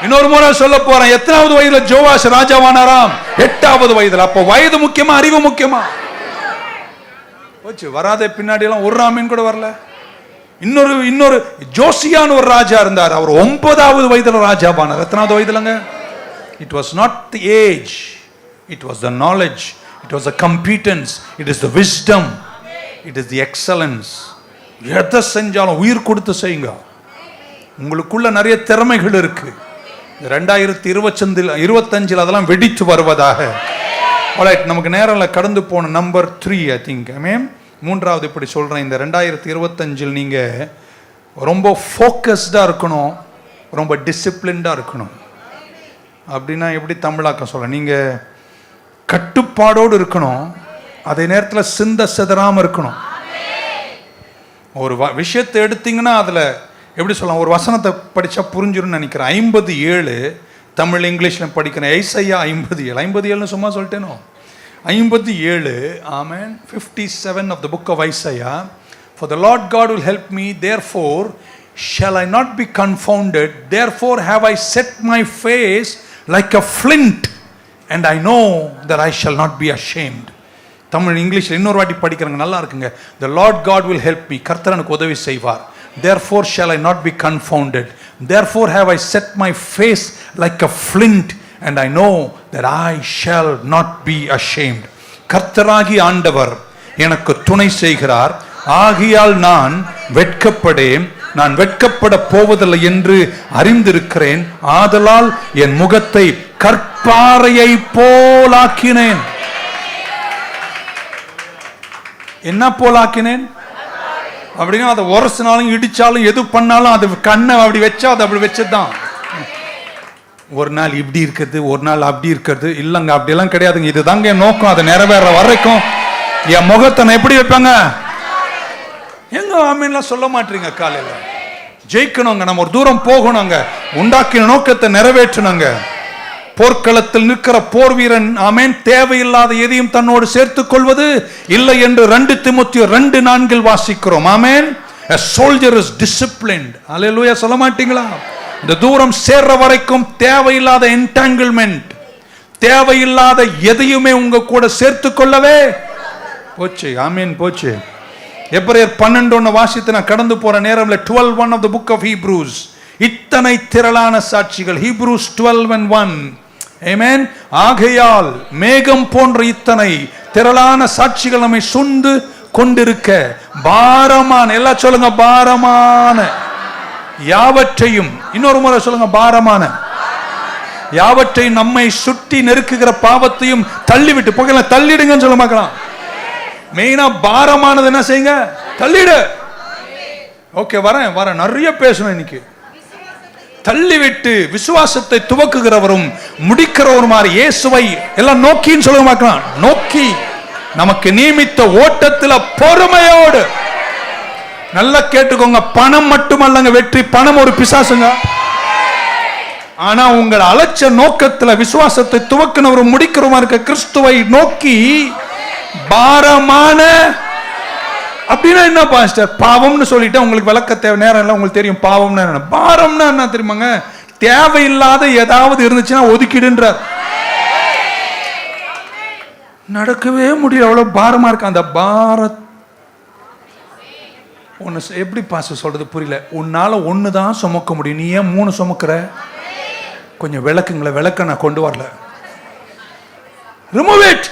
இன்னொரு முறை சொல்ல போறேன், எத்தனாவது வயதுல ஜோவாஷ் ராஜாவானாராம்? 8வது வயதுல. அப்ப வயது முக்கியமா அறிவு முக்கியமா? போச்சு. வராத பின்னாடி எல்லாம் ஒரு ராமன் கூட வரல. இன்னொரு ஜோசியான்னு ஒரு ராஜா இருந்தார். அவர் 9வது வயதுல ராஜாவானார். எத்தனாவது வயதுலங்க? It was not the age, it was the knowledge, it was the competence, it is the wisdom, it is the excellence. எதை செஞ்சாலும் உயிர் கொடுத்து செய்யுங்க. உங்களுக்குள்ள நிறைய திறமைகள் இருக்கு. 2025 அதெல்லாம் வெடித்து வருவதாக. நமக்கு நேரில் கடந்து போன நம்பர் 3 ஐ திங்க் மூன்றாவது இப்படி சொல்கிறேன். இந்த 2025 நீங்கள் ரொம்ப ஃபோக்கஸ்டாக இருக்கணும், ரொம்ப டிசிப்ளின்டாக இருக்கணும். அப்படின்னா எப்படி தமிழாக்க சொல்ல, நீங்கள் கட்டுப்பாடோடு இருக்கணும், அதே நேரத்தில் சிந்த சிதறாமல் இருக்கணும். ஒரு விஷயத்தை எடுத்தீங்கன்னா அதில் எப்படி சொல்லலாம், ஒரு வசனத்தை படித்தா புரிஞ்சிரும்னு நினைக்கிறேன். 57 தமிழ் இங்கிலீஷில் படிக்கிறேன். ஐசையா 57 சும்மா சொல்லிட்டேனோ 57. ஆமென். 57 of the book of Isaiah. For the Lord God will help me, therefore shall I not be confounded, therefore have I set my face like a flint and I know that I shall not be ashamed. Tamil இங்கிலீஷில் இன்னொரு வாட்டி படிக்கிறேங்க, நல்லா இருக்குங்க. The Lord God will help me, கர்த்தர் எனக்கு உதவி செய்வார். Therefore shall I not be confounded, therefore have I set my face like a flint and I know that I shall not be ashamed. கர்த்தராகி ஆண்டவர் எனக்கு துணை செய்கிறார், ஆகியால் நான் வெட்கப்படேன், நான் வெட்கப்பட போவதில்லை என்று அறிந்திருக்கிறேன். ஆதலால் என் முகத்தை கற்பாறையை போலாக்கினேன். என்ன போலாக்கினேன் அப்படின்னா, அதை உரசினாலும் இடிச்சாலும் எது பண்ணாலும் அது கண்ணை அப்படி வச்சா அது அப்படி வச்சதுதான். ஒரு நாள் இப்படி இருக்கிறது, ஒரு நாள் அப்படி இருக்கிறது இல்லைங்க, அப்படியெல்லாம் கிடையாதுங்க. இதுதாங்க என் நோக்கம். அதை நிறைவேற வரைக்கும் என் முகத்தை நான் எப்படி வைப்பாங்க? எங்க ஆமீன்லாம் சொல்ல மாட்டீங்க. காலையில் ஜெயிக்கணுங்க, நம்ம ஒரு தூரம் போகணுங்க, உண்டாக்கின நோக்கத்தை நிறைவேற்றணுங்க. போர்க்களத்தில் நிற்கிற போர் வீரன் ஆமென் தேவையில்லாத எதையும் தன்னோடு சேர்த்துக் கொள்வது இல்லை என்று 2 தீமோத்தேயு 2:4 வாசிக்கிறோம். ஆமென். A soldier is disciplined. அல்லேலூயா சொல்ல மாட்டீங்களா? இந்த தூரம் சேர்ற வரைக்கும் தேவையில்லாத என்டாங்கிள்மெண்ட், தேவையில்லாத எதையுமே உங்க கூட சேர்த்துக் கொள்ளவே போச்சு. ஆமென் போச்சு. எபிரேயர் 12:1 வாசித்து நான் கடந்து போற நேரம்ல 12:1 of the book of Hebrews, இத்தனை திரளான சாட்சிகள். Hebrews 12:1. ஆமென். ஆகையால் மேகம் போன்ற இத்தனை திரளான சாட்சிகள் நம்மை சூழ்ந்து கொண்டிருக்க பாரமான, எல்லாம் சொல்லுங்க பாரமான யாவற்றையும், இன்னொரு முறை சொல்லுங்க பாரமான யாவற்றையும், நம்மை சுற்றி நெருக்குகிற பாவத்தையும் தள்ளிவிட்டு போகல. தள்ளிடுங்கன்னு சொல்ல மாக்கலாம். மெயினா பாரமானது என்ன செய்யுங்க? தள்ளிடு. ஓகே, வரேன் நிறைய பேசணும் இன்னைக்கு. தள்ளிவிட்டு விசுவாசத்தை துவக்குகிறவரும் முடிக்கிறவருமாறு இயேசுவை எல்லாம் நோக்கின்னு சொல்ல மாட்டான். நோக்கி நமக்கு நியமித்த ஓட்டத்தில் பொறுமையோடு. நல்லா கேட்டுக்கோங்க, பணம் மட்டுமல்லங்க வெற்றி. பணம் ஒரு பிசாசுங்க. ஆனா உங்கள் அலட்ச நோக்கத்தில் விசுவாசத்தை துவக்கினவரும் முடிக்கிறவருமா இருக்க கிறிஸ்துவை நோக்கி பாரமான. அப்படின்னா என்ன பாஸ்டர்? பாவம்னு சொல்லிட்டு உங்களுக்கு விளக்க தேவை நேரம் இல்லை. உங்களுக்கு தெரியும் பாவம்னா என்ன. பாரம்னா என்ன தெரியுமாங்க? தேவையில்லாத ஏதாவது இருந்துச்சுன்னா ஒதுக்கிடுன்றார். நடக்கவே முடியல, அவ்வளவு பாரமா இருக்கு. அந்த பாரத் ஒன்னு எப்படி பாஸ்டர் சொல்றது புரியல. உன்னால ஒண்ணுதான் சுமக்க முடியும், நீ ஏன் 3 சுமக்கிற? கொஞ்சம் விளக்குங்களேன். விளக்க நான் கொண்டு வரல. Remove it.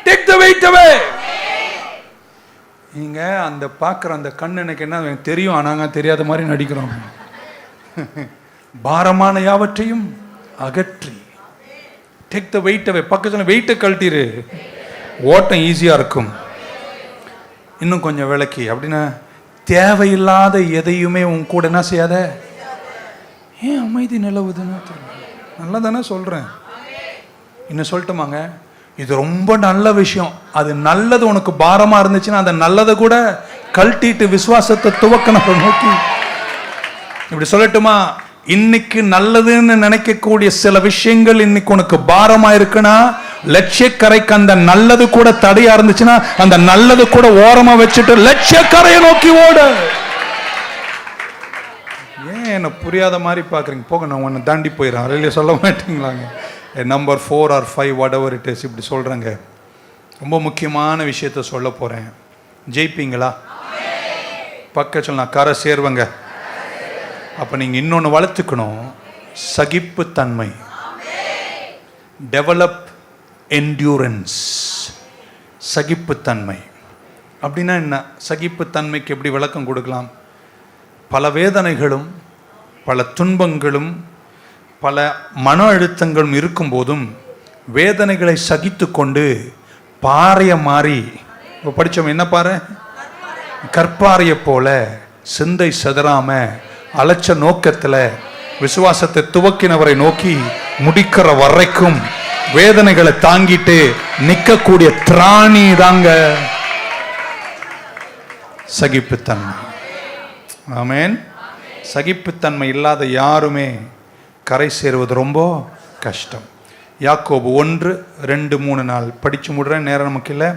Take the weight away. நீங்க அந்த பார்க்குற அந்த கண் எனக்கு என்ன தெரியும், ஆனாங்க தெரியாத மாதிரி நடிக்கிறோம். பாரமான யாவற்றையும் அகற்றி. டேக் த வெயிட் அவே. பக்கத்தில் வெயிட்டை கழட்டிரு, ஓட்டம் ஈஸியாக இருக்கும். இன்னும் கொஞ்சம் விளக்கி அப்படின்னா, தேவையில்லாத எதையுமே உன் கூட என்ன செய்யாத. ஏன் அமைதி நிலவுதுன்னா நல்லா தானே சொல்கிறேன். இன்னும் சொல்லட்டுமாங்க, இது ரொம்ப நல்ல விஷயம். அது நல்லது உனக்கு பாரமா இருந்துச்சுன்னா அந்த நல்லதை கூட கழட்டிட்டு விசுவாசத்தை துவக்கணும் நோக்கி. இப்படி சொல்லட்டுமா, இன்னைக்கு நல்லதுன்னு நினைக்கக்கூடிய சில விஷயங்கள் இன்னைக்கு உனக்கு பாரமா இருக்குன்னா, லட்சியக்கரைக்கு அந்த நல்லது கூட தடையா இருந்துச்சுன்னா அந்த நல்லது கூட ஓரமா வச்சுட்டு லட்சியக்கரையை நோக்கி ஓடு. ஏன் என்ன புரியாத மாதிரி பாக்குறீங்க? போக நான் உன்னை தாண்டி போயிடறேன். அதிலே சொல்ல மாட்டீங்களாங்க. Number 4 or 5 whatever it is இப்படி சொல்கிறேங்க. ரொம்ப முக்கியமான விஷயத்த சொல்ல போகிறேன். ஜெயிப்பீங்களா? பக்கத்தில் நான் கரை சேர்வங்க. அப்போ நீங்கள் இன்னொன்று வளர்த்துக்கணும், சகிப்புத்தன்மை. Develop endurance. சகிப்புத்தன்மை அப்படின்னா என்ன? சகிப்புத்தன்மைக்கு எப்படி விளக்கம் கொடுக்கலாம்? பல வேதனைகளும் பல துன்பங்களும் பல மன அழுத்தங்களும் இருக்கும் போதும் வேதனைகளை சகித்து கொண்டு பாறைய மாறி, இப்போ படித்தோம் என்ன பாறை? கற்பாறைய போல சிந்தை செதறாம அலட்ச நோக்கத்தில் விசுவாசத்தை துவக்கினவரை நோக்கி முடிக்கிற வரைக்கும் வேதனைகளை தாங்கிட்டு நிற்கக்கூடிய திராணி தாங்க சகிப்புத்தன்மை. ஆமென். சகிப்புத்தன்மை இல்லாத யாருமே கரை சேருவது ரொம்ப கஷ்டம். யாக்கோபு 1:2-3 படிச்சு முடுறேன், நேரம் நமக்கு இல்லை.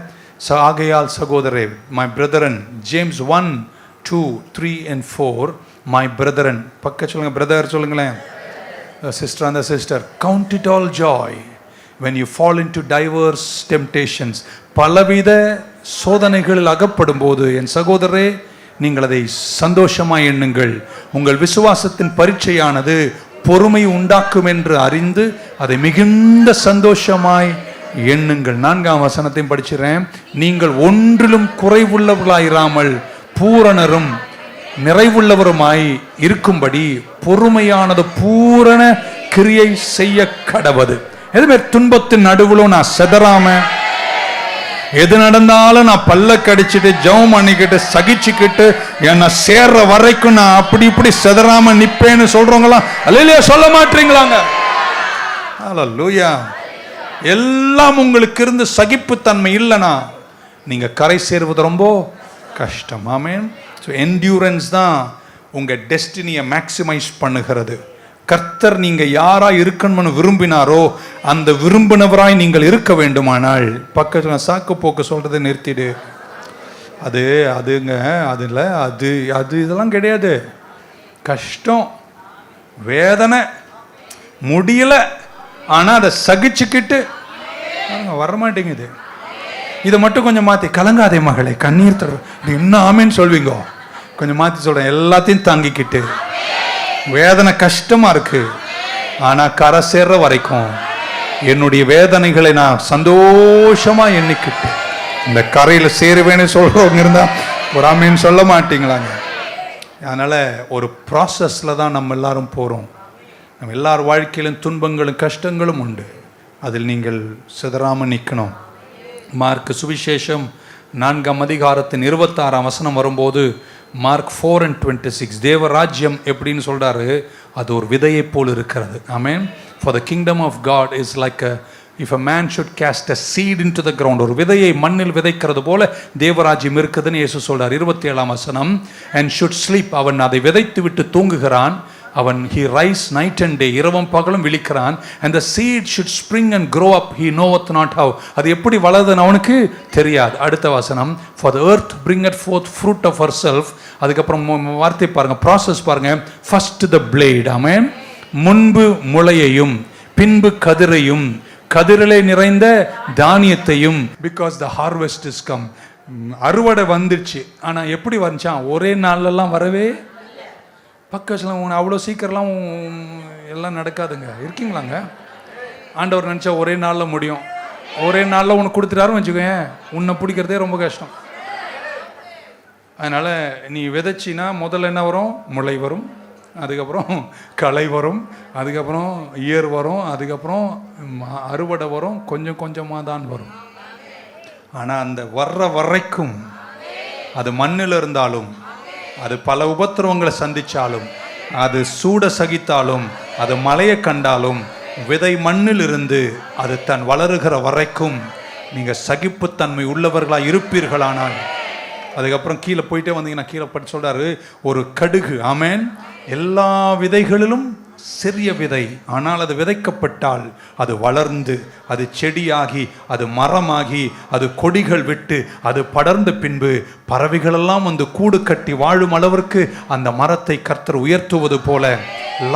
ஆகையால் சகோதரே, my brethren, James 1:2-3-4, my brethren, பக்க சொல்லுங்க, பிரதர் சொல்லுங்களேன், சிஸ்டர் அந்த sister, count it all Joy when you fall into diverse temptations, பலவித சோதனைகளில் அகப்படும் போது என் சகோதரரே நீங்கள் அதை சந்தோஷமாய் எண்ணுங்கள். உங்கள் விசுவாசத்தின் பரீட்சையானது பொறுமை உண்டாக்கும் என்று அறிந்து அதை மிகுந்த சந்தோஷமாய் எண்ணுங்கள். 4ஆம் வசனத்தையும் படிச்சிடறேன். நீங்கள் ஒன்றிலும் குறைவுள்ளவர்களாயிராமல் பூரணரும் நிறைவுள்ளவருமாய் இருக்கும்படி பொறுமையானது பூரண கிரியை செய்ய கடவது. எதுவுமே துன்பத்தின் நடுவுலும் நான் செதறாம, எது நடந்தாலும் நான் பல்ல கடிச்சிட்டு ஜெபம் பண்ணிக்கிட்டு சகிச்சுக்கிட்டு என்ன சேர்ற வரைக்கும் நான் அப்படி இப்படி செதறாம நிப்பேன்னு சொல்றவங்களாம் அல்லேலூயா சொல்ல மாட்டீங்களாங்க? அல்லேலூயா. எல்லாம் உங்களுக்கு இருந்து சகிப்புத்தன்மை இல்லைனா நீங்க கரை சேருவது ரொம்ப கஷ்டம். ஆமென். ஸோ என்டியூரன்ஸ் தான் உங்க டெஸ்டினியை மேக்சிமைஸ் பண்ணுகிறது. கர்த்தர் நீங்க யாரா இருக்கணும்னு விரும்பினாரோ அந்த விரும்பினவராய் நீங்கள் இருக்க வேண்டுமானால், பக்கத்தில் சாக்கு போக்கு சொல்றதை நிறுத்திடு. அதுங்க அதுல அது இதெல்லாம் கிடையாது. கஷ்டம், வேதனை, முடியல, ஆனா அதை சகிச்சுக்கிட்டு வரமாட்டேங்குது. இதை மட்டும் கொஞ்சம் மாத்தி, கலங்காதே மகளே, கண்ணீர் தர என்ன ஆமேன்னு சொல்வீங்க, கொஞ்சம் மாத்தி சொல்றேன், எல்லாத்தையும் தாங்கிக்கிட்டு. வேதனை கஷ்டமா இருக்கு, ஆனா கரை சேர்ற வரைக்கும் என்னுடைய வேதனைகளை நான் சந்தோஷமா எண்ணிக்கிட்டு இந்த கரையில சேருவேன்னு சொல்றவங்க இருந்தா ஒரு ஆமேன்னு சொல்ல மாட்டீங்களாங்க? அதனால ஒரு ப்ராசஸ்ல தான் நம்ம எல்லாரும் போறோம். நம்ம எல்லார் வாழ்க்கையிலும் துன்பங்களும் கஷ்டங்களும் உண்டு. அதில் நீங்கள் சிதறாம நிற்கணும். மார்க் சுவிசேஷம் 4ஆம் அதிகாரத்தின் 26ஆம் வசனம் வரும்போது மார்க் 4:26 தேவராஜ்யம் எப்படின்னு சொல்றாரு? அது ஒரு விதையை போல் இருக்கிறது. ஆமென். For the kingdom of God is like if a man should cast a seed into the ground, ஒரு விதையை மண்ணில் விதைக்கிறது போல தேவராஜ்யம் இருக்குதுன்னு இயேசு சொல்றார். 27ஆம் வசனம், and should sleep, அவன் அதை விதைத்து விட்டு தூங்குகிறான், அவன் he rise night and day, இரவும் பகலும் விழிக்கிறான், and the seed should spring and grow up, he knoweth not how, அது எப்படி வளருதுன்னு அவனுக்கு தெரியாது. அடுத்த வசனம், for the earth bringeth forth fruit of herself, அதுக்கப்புறம் வார்த்தை பாருங்க, ப்ராசஸ் பாருங்க, first the blade, ஆமென், முன்பு முளையையும் பின்பு கதிரையும் கதிரிலே நிறைந்த தானியத்தையும், because the harvest is come, அறுவடை வந்துடுச்சு. ஆனா எப்படி வந்துச்சான்? ஒரே நாள்லாம் வரவே பக்கத்தில் அவ்வளோ சீக்கிரம்லாம் எல்லாம் நடக்காதுங்க. இருக்கீங்களாங்க? ஆண்டவர் நினச்சா ஒரே நாளில் முடியும். ஒரே நாளில் உனக்கு கொடுத்துட்டாருன்னு வச்சுக்கோங்க, உன்னை பிடிக்கிறதே ரொம்ப கஷ்டம். அதனால் நீ விதைச்சின்னா முதல்ல என்ன வரும்? முளை வரும், அதுக்கப்புறம் களை வரும், அதுக்கப்புறம் இயர் வரும், அதுக்கப்புறம் அறுவடை வரும், கொஞ்சம் கொஞ்சமாக தான் வரும். ஆனால் அந்த வர்ற வரைக்கும் அது மண்ணில் இருந்தாலும், அது பல உபத்திரவங்களை சந்திச்சாலும், அது சூட சகித்தாலும், அது மலையை கண்டாலும், விதை மண்ணில் இருந்து அது தன் வளருகிற வரைக்கும் நீங்க சகிப்புத்தன்மை உள்ளவர்களாக இருப்பீர்களானால், அதுக்கப்புறம் கீழே போயிட்டே வந்தீங்கன்னா கீழே படி சொல்றாரு, ஒரு கடுகு, ஆமென், எல்லா விதைகளிலும் சிறிய விதை, ஆனால் அது விதைக்கப்பட்டால் அது வளர்ந்து அது செடியாகி அது மரமாகி அது கொடிகள் விட்டு அது படர்ந்த பின்பு பறவைகளெல்லாம் வந்து கூடு கட்டி வாழும் அளவிற்கு அந்த மரத்தை கர்த்தர் உயர்த்துவது போல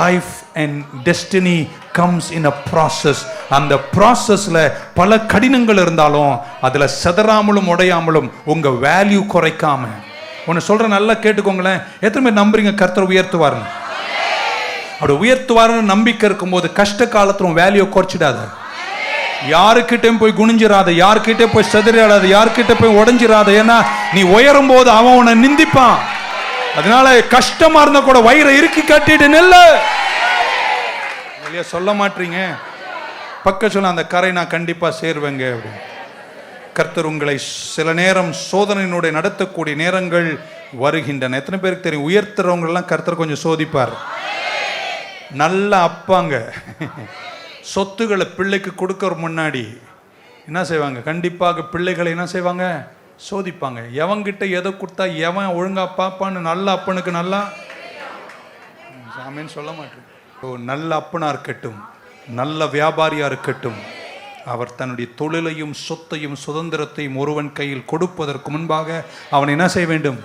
life and destiny comes in a process. அந்த ப்ராசஸ்ல பல கடினங்கள் இருந்தாலும் அதுல செதறாமலும் உடையாமலும் உங்க வேல்யூ குறைக்காம, ஒன்று சொல்ற நல்லா கேட்டுக்கோங்களேன், எத்தனை பேர் நம்புறீங்க கர்த்தர் உயர்த்துவாருன்னு? அப்படி உயர்த்துவாருன்னு நம்பிக்கை இருக்கும்போது கஷ்ட காலத்துல வேல்யூ குறைச்சிடாத. யாருக்கிட்டையும் போய் குனிஞ்சிடாத, யாருக்கிட்டே போய் செதறாத, யாருக்கிட்ட போய் உடஞ்சிடாத. ஏன்னா நீ உயரும் போது அவன் உன்னை நிந்திப்பான். அதனால கஷ்டமா இருந்தா கூட வயிறை இறுக்கி கட்டிட்டு நெல்ல. இல்லையா? சொல்ல மாட்டீங்க. பக்கம் சொல்ல, அந்த கரை நான் கண்டிப்பா சேர்வேங்க அப்படின்னு. கர்த்தர் உங்களை சில நேரம் சோதனையினுடைய நடத்தக்கூடிய நேரங்கள் வருகின்றன. எத்தனை பேருக்கு தெரியும்? உயர்த்துறவங்களெல்லாம் கர்த்தர் கொஞ்சம் சோதிப்பார். நல்ல அப்பாங்க சொத்துக்களை பிள்ளைக்கு கொடுக்கற முன்னாடி என்ன செய்வாங்க? கண்டிப்பாக பிள்ளைகளை என்ன செய்வாங்க? சோதிப்பாங்க. எவங்கிட்ட எதை கொடுத்தா எவன் ஒழுங்கா பாப்பான்னு நல்ல அப்பனுக்கு நல்லா ஆமேன்னு சொல்ல மாட்டேன். நல்ல அப்பனா இருக்கட்டும், நல்ல வியாபாரியா இருக்கட்டும், அவர் தன்னுடைய தொழிலையும் சொத்தையும் சுதந்திரத்தையும் ஒருவன் கையில் கொடுப்பதற்கு முன்பாக அவன் என்ன செய்ய வேண்டும்?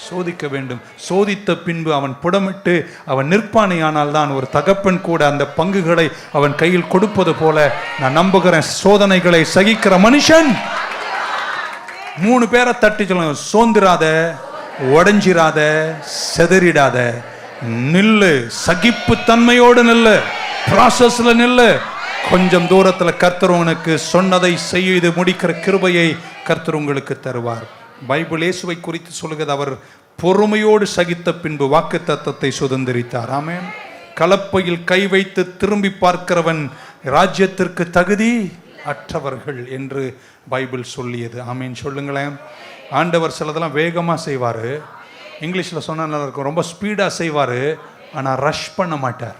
சோதிக்க வேண்டும். சோதித்த பின்பு அவன் புடமிட்டு அவன் நிற்பானையானால் தான் ஒரு தகப்பன் கூட அந்த பங்குகளை அவன் கையில் கொடுப்பது போல நான் நம்புகிறேன். சோதனைகளை சகிக்கிற மனுஷன் 3 பேரை தட்டி சொல்லுங்க. சோர்ந்திராத, உடைஞ்சிராத, செதறிடாத, நில்லு, சகிப்பு தன்மையோடு நில்லு, ப்ராசஸ்ல நில்லு. கொஞ்சம் தூரத்துல கர்த்தர் உனக்கு சொன்னதை செய்து முடிக்கிற கிருபையை கர்த்தர் உங்களுக்கு தருவார். பைபிள் இயேசுவை குறித்து சொல்லுகிறது, அவர் பொறுமையோடு சகித்த பின்பு வாக்குத்தத்தத்தை சுதந்திரித்தார். ஆமென். கலப்பையில் கை வைத்து திரும்பி பார்க்கிறவன் ராஜ்யத்திற்கு தகுதி அற்றவர்கள் என்று பைபிள் சொல்லியது. ஆமீன் சொல்லுங்களேன். ஆண்டவர் சிலதெல்லாம் வேகமாக செய்வார். இங்கிலீஷில் சொன்னால் நல்லா இருக்கும். ரொம்ப ஸ்பீடாக செய்வார், ஆனால் ரஷ் பண்ண மாட்டார்.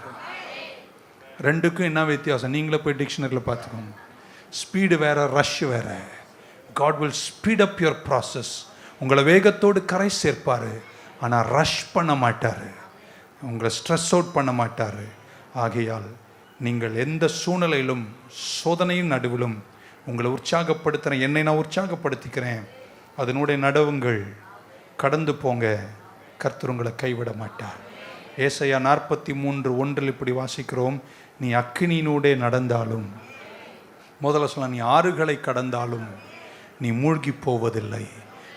ரெண்டுக்கும் என்ன வித்தியாசம்? நீங்களே போய் டிக்ஷனரியில் பார்த்துக்கோங்க. ஸ்பீடு வேற, ரஷ் வேற. God will speed up your process. உங்களை வேகத்தோடு கரை சேர்ப்பார், ஆனால் ரஷ் பண்ண மாட்டார், உங்களை ஸ்ட்ரெஸ் அவுட் பண்ண மாட்டார். ஆகையால் நீங்கள் எந்த சூழ்நிலையிலும் சோதனையின் நடுவிலும் உங்களை உற்சாகப்படுத்துகிறேன், என்னை நான் உற்சாகப்படுத்திக்கிறேன், அதனுடைய நடவுங்கள், கடந்து போங்க, கர்த்தர் உங்களை கைவிட மாட்டார். ஏசாயா 43:1 இப்படி வாசிக்கிறோம், நீ அக்கினியினூடே நடந்தாலும், முதல்ல சொல்ல, நீ ஆறுகளை கடந்தாலும் நீ மூழ்கி போவதில்லை,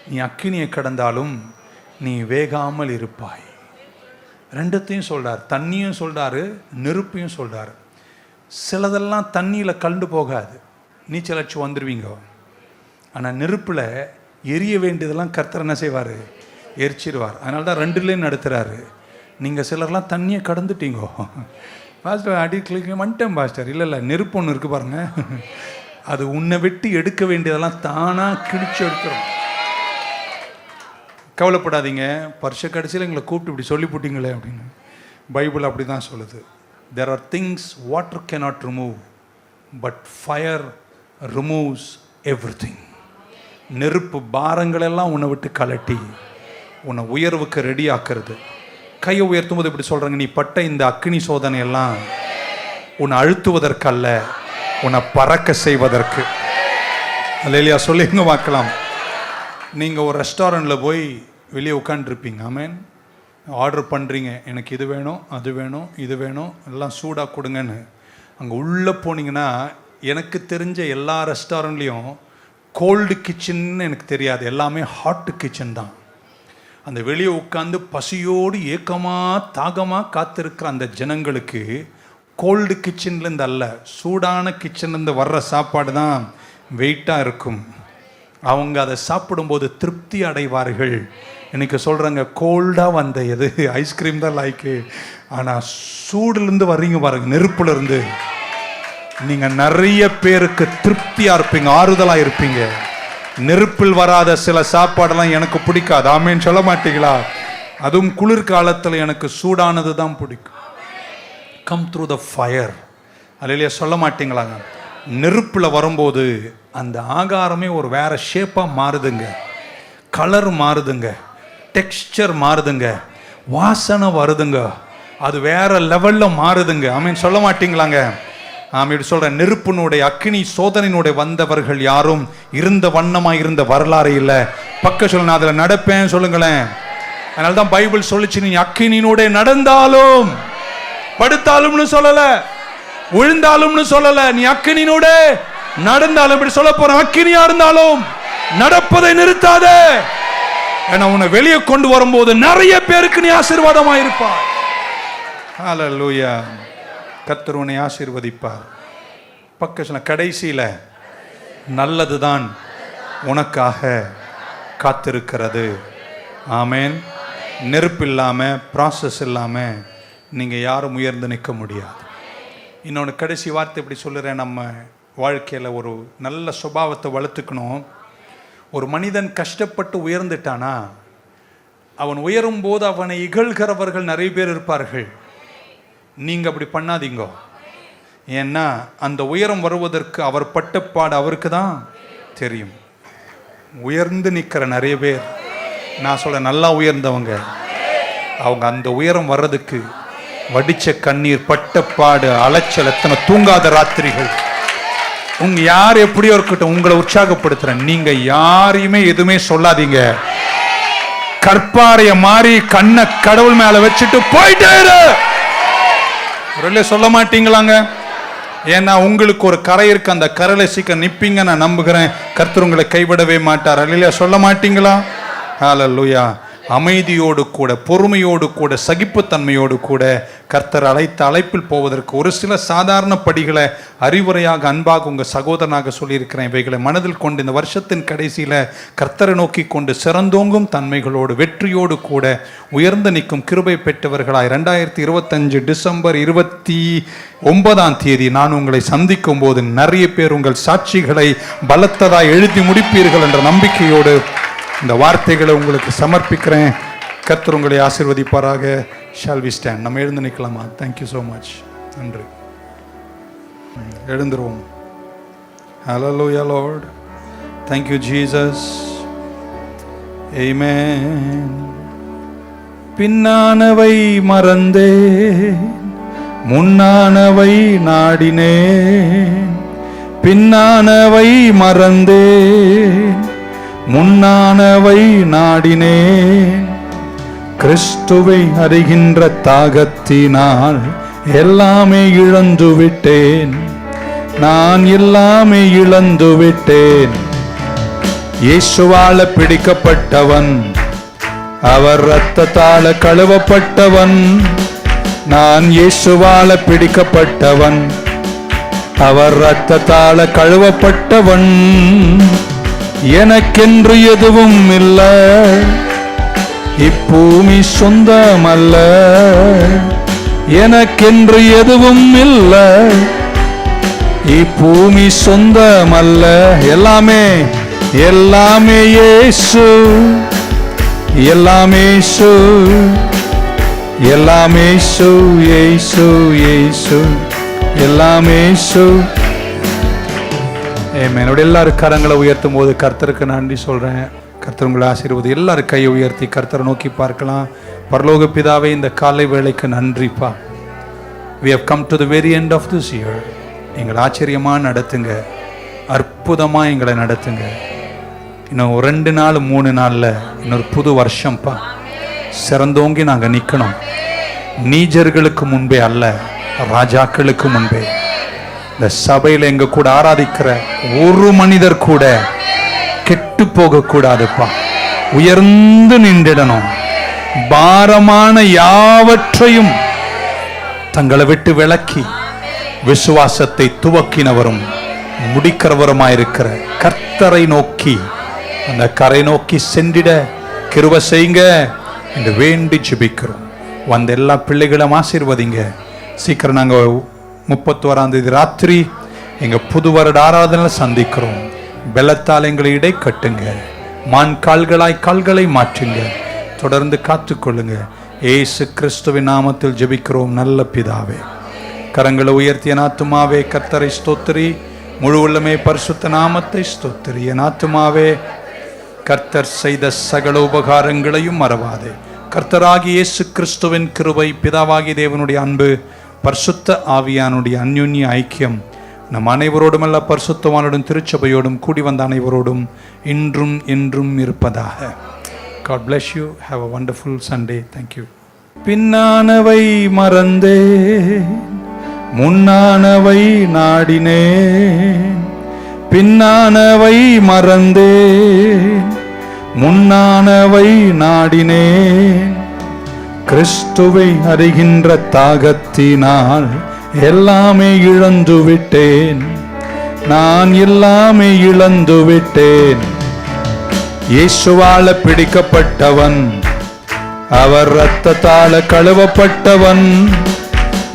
நீ அக்கினியை கடந்தாலும் நீ வேகாமல் இருப்பாய். ரெண்டத்தையும் சொல்றார். தண்ணியும் சொல்றாரு, நெருப்பையும் சொல்றாரு. சிலதெல்லாம் தண்ணியில் கலந்து போகாது, நீச்சல் அடிச்சு வந்துடுவீங்க. ஆனால் நெருப்பில் எரிய வேண்டியதெல்லாம் கர்த்தர் என்ன செய்வார்? எரிச்சிடுவார். அதனால தான் 2லேயும் நடத்துகிறாரு. நீங்கள் சிலர்லாம் தண்ணியை கடந்துட்டீங்கோ. பாஸ்டர் அடி கிளிக்க வந்துட்டேன் பாஸ்டர். இல்லை, நெருப்பு ஒன்று இருக்குது பாருங்க, அது உன்னை வெட்டி எடுக்க வேண்டியதெல்லாம் தானாக கிழிச்சு எடுத்துரும். கவலைப்படாதீங்க, வருஷ கடைசியில் எங்களை கூப்பிட்டு இப்படி சொல்லி போட்டிங்களே அப்படின்னு. பைபிள் அப்படி தான் சொல்லுது. There are things water cannot remove, but fire removes everything. நெருப்பு பாரங்களெல்லாம் உன்னை விட்டு கலட்டி உன்னை உயர்வுக்கு ரெடி ஆக்குறது. கையை உயர்த்தும் போது இப்படி சொல்கிறாங்க, நீ பட்ட இந்த அக்னி சோதனை எல்லாம் உன்னை அழுத்துவதற்கல்ல, உன்னை பறக்க செய்வதற்கு. அல்லேலூயா சொல்லிங்க பார்க்கலாம். நீங்கள் ஒரு ரெஸ்டாரண்ட்டில் போய் வெளியே உட்காந்துருப்பீங்க. ஆமேன். ஆர்டர் பண்ணுறீங்க, எனக்கு இது வேணும், அது வேணும், இது வேணும், எல்லாம் சூடாக கொடுங்கன்னு. அங்கே உள்ளே போனீங்கன்னா, எனக்கு தெரிஞ்ச எல்லா ரெஸ்டாரண்ட்லேயும் கோல்டு கிச்சன்னு எனக்கு தெரியாது, எல்லாமே ஹாட்டு கிச்சன் தான். அந்த வெளியே உட்காந்து பசியோடு ஏக்கமாக தாகமாக காத்திருக்கிற அந்த ஜனங்களுக்கு கோல்டு கிச்சன்லேருந்து அல்ல, சூடான கிச்சன்லேருந்து வர்ற சாப்பாடு தான் வெயிட்டாக இருக்கும். அவங்க அதை சாப்பிடும்போது திருப்தி அடைவார்கள். இன்னைக்கு சொல்கிறாங்க, கோல்டாக வந்த எது ஐஸ்கிரீம் தான் லைக்கு, ஆனால் சூடுலேருந்து வர்றீங்க பாருங்க, நெருப்புலேருந்து, நீங்கள் நிறைய பேருக்கு திருப்தியாக இருப்பீங்க, ஆறுதலாக இருப்பீங்க. நெருப்பில் வராத சில சாப்பாடெல்லாம் எனக்கு பிடிக்காது. ஆமேன்னு சொல்ல மாட்டீங்களா? அதுவும் குளிர்காலத்தில் எனக்கு சூடானது தான் பிடிக்கும். Come through the fire. அல்லையா சொல்ல மாட்டீங்களாங்க? நெருப்பில் வரும்போது அந்த ஆகாரமே ஒரு வேற ஷேப்பாக மாறுதுங்க, கலர் மாறுதுங்க, டெக்ஸ்சர் மாறுதுங்க, வாசனை வருதுங்க, அது வேற லெவலில் மாறுதுங்க. ஆமேன்னு சொல்ல மாட்டீங்களாங்க? இப்படி சொல்கிறேன், நெருப்பினுடைய அக்கினி சோதனையினுடைய வந்தவர்கள் யாரும் இருந்த வண்ணமாக இருந்த வரலாறு இல்லை. பக்க சொல்ல, நான் அதில் நடப்பேன் சொல்லுங்களேன். அதனால தான் பைபிள் சொல்லிச்சு, நீ அக்கினியினுடைய நடந்தாலும், படுத்தாலும்னு சொல்லல, விழுந்தாலும்னு சொல்லல, நீ அக்கினியினோட நடந்தாலும். இப்படி சொல்ல போற, அக்கினியா இருந்தாலும் நடப்பதை நிறுத்தாதே. ஏன்னா உன்னை வெளியே கொண்டு வரும்போது நிறைய பேருக்கு நீ ஆசீர்வாதமா இருப்பாய். ஹல்லேலூயா. கர்த்தர் உன்னை ஆசீர்வதிப்பார். பக்கத்துல கடைசியில நல்லதுதான் உனக்காக காத்திருக்கிறது. ஆமேன். நெருப்பு இல்லாம, ப்ராசஸ் இல்லாம நீங்க யாரும் உயர்ந்து நிற்க முடியாது. இன்னொன்று கடைசி வார்த்தை இப்படி சொல்லுறேன், நம்ம வாழ்க்கையில் ஒரு நல்ல சுபாவத்தை வளர்த்துக்கணும். ஒரு மனிதன் கஷ்டப்பட்டு உயர்ந்துட்டானா, அவன் உயரும் போது அவனை இகழ்கிறவர்கள் நிறைய பேர் இருப்பார்கள். நீங்கள் அப்படி பண்ணாதீங்க. ஏன்னா அந்த உயரம் வருவதற்கு அவர் பட்டப்பாடு அவருக்கு தான் தெரியும். உயர்ந்து நிற்கிற நிறைய பேர், நான் சொல்ல நல்லா உயர்ந்தவங்க, அவங்க அந்த உயரம் வர்றதுக்கு வடிச்ச கண்ணீர், பட்டப்பாடு, அலைச்சல், எத்தனை தூங்காத ராத்திரிகள். உங்க யார் எப்படியோ இருக்கட்டும், உங்களை உற்சாகப்படுத்துறேன், நீங்க யாரையுமே எதுவுமே சொல்லாதீங்க. கற்பாறைய மாறி கண்ணை கடவுள் மேல வச்சுட்டு போயிட்டே சொல்ல மாட்டீங்களாங்க? ஏன்னா உங்களுக்கு ஒரு கரை இருக்கு, அந்த கரையில சீக்கிரம் நிப்பீங்க. நான் நம்புகிறேன் கர்த்தர் உங்களை கைவிடவே மாட்டார். அல்லேலூயா சொல்ல மாட்டீங்களா? ஹல்லேலூயா. அமைதியோடு கூட, பொறுமையோடு கூட, சகிப்புத்தன்மையோடு கூட கர்த்தர் அழைத்த அழைப்பில் போவதற்கு ஒரு சில சாதாரண படிகளை அறிவுரையாக அன்பாக உங்கள் சகோதரனாக சொல்லியிருக்கிறேன். இவைகளை மனதில் கொண்டு இந்த வருஷத்தின் கடைசியில் கர்த்தரை நோக்கி கொண்டு சிறந்தோங்கும் தன்மைகளோடு வெற்றியோடு கூட உயர்ந்து நிற்கும் கிருபை பெற்றவர்களாய் 2025 டிசம்பர் 29 நான் உங்களை சந்திக்கும் போது நிறைய பேர் உங்கள் சாட்சிகளை பலத்ததாய் எழுதி முடிப்பீர்கள் என்ற நம்பிக்கையோடு இந்த வார்த்தைகளை உங்களுக்கு சமர்ப்பிக்கிறேன். கர்த்தர் உங்களை ஆசீர்வதிப்பாராக. Shall we stand? நம்ம எழுந்து நிற்கலாமா? Thank you so much. நன்றி. எழுந்துருவோம். Hallelujah Lord. Thank you Jesus. Amen. பின்னானவை மறந்தேன், முன்னானவை நாடினேன். பின்னானவை மறந்தேன், முன்னானவை நாடினேன். கிறிஸ்துவை அறிகின்ற தாகத்தினால் எல்லாமே இழந்து விட்டேன். நான் எல்லாமே இழந்து விட்டேன். இயேசுவால பிடிக்கப்பட்டவன், அவர் இரத்தத்தால கழுவப்பட்டவன். நான் இயேசுவால பிடிக்கப்பட்டவன், அவர் இரத்தத்தால கழுவப்பட்டவன். எனக்கென்று எதுவும் இல்லை, இப்பூமி சொந்தமல்ல. எனக்கென்று எதுவும் இல்லை, இப்பூமி சொந்தமல்ல. எல்லாமே எல்லாமே இயேசு, எல்லாமே இயேசு, எல்லாமே இயேசு, இயேசு இயேசு, எல்லாமே இயேசு. என்னோட எல்லாரும் கரங்களை உயர்த்தும் போது கர்த்தருக்கு நன்றி சொல்கிறேன். கர்த்தர் உங்களை ஆசீர்வதி. எல்லாரும் கையை உயர்த்தி கர்த்தரை நோக்கி பார்க்கலாம். பரலோக பிதாவே, இந்த காலை வேளைக்கு நன்றிப்பா. we have come to the very end of this year. எங்களை ஆச்சரியமாக நடத்துங்க, அற்புதமாக எங்களை நடத்துங்க. இன்னும் 2 நாள் 3 நாளில் இன்னொரு புது வருஷம்ப்பா. சிறந்தோங்கி நாங்கள் நிற்கணும். நீஜர்களுக்கு முன்பே அல்ல, ராஜாக்களுக்கு முன்பே. இந்த சபையில் எங்க கூட ஆராதிக்கிற ஒரு மனிதர் கூட கெட்டு போக கூடாதுப்பா. உயர்ந்து நின்றிடணும். பாரமான யாவற்றையும் தங்களை விட்டு விலக்கி விசுவாசத்தை துவக்கினவரும் முடிக்கிறவருமாயிருக்கிற கர்த்தரை நோக்கி அந்த கரை நோக்கி சென்றிட கிருபை செய்யுங்க என்று வேண்டி ஜெபிக்கிறோம். வந்த எல்லா பிள்ளைகளும் ஆசீர்வதிங்க. சீக்கிரம் நாங்கள் 31 ராத்திரி எங்க புது வருட ஆராதனை சந்திக்கிறோம். பெலத்தால் எங்களை இடை கட்டுங்க. மான் கால்களாய் கால்களை மாற்றுங்க. தொடர்ந்து காத்துக்கொள்ளுங்க. ஏசு கிறிஸ்துவின் நாமத்தில் ஜெபிக்கிறோம் நல்ல பிதாவே. கரங்களை உயர்த்திய ஆத்துமாவே கர்த்தரை ஸ்தோத்திரி. முழு உள்ளமே பரிசுத்த நாமத்தை ஸ்தோத்திரி. என் ஆத்துமாவே கர்த்தர் செய்த சகல உபகாரங்களையும் மறவாதே. கர்த்தராகிய இயேசு கிறிஸ்துவின் கிருபை, பிதாவாகிய தேவனுடைய அன்பு, பரிசுத்த ஆவியானுடைய அந்யுன்ய ஐக்கியம் நம் அனைவரோடும் அல்ல பரிசுத்தவானுடன் திருச்சபையோடும் கூடி வந்த அனைவரோடும் இன்றும் என்றும் இருப்பதாக. God bless you. Have a wonderful Sunday. Thank you. பின்னானவை மறந்தேன், முன்னானவை நாடினேன். பின்னானவை மறந்தேன், முன்னானவை நாடினேன். கிறிஸ்துவை அறிகின்ற தாகத்தினால் எல்லாமே இழந்து விட்டேன். நான் எல்லாமே இழந்து விட்டேன். இயேசுவால பிடிக்கப்பட்டவன், அவர் இரத்தத்தால கழுவப்பட்டவன்.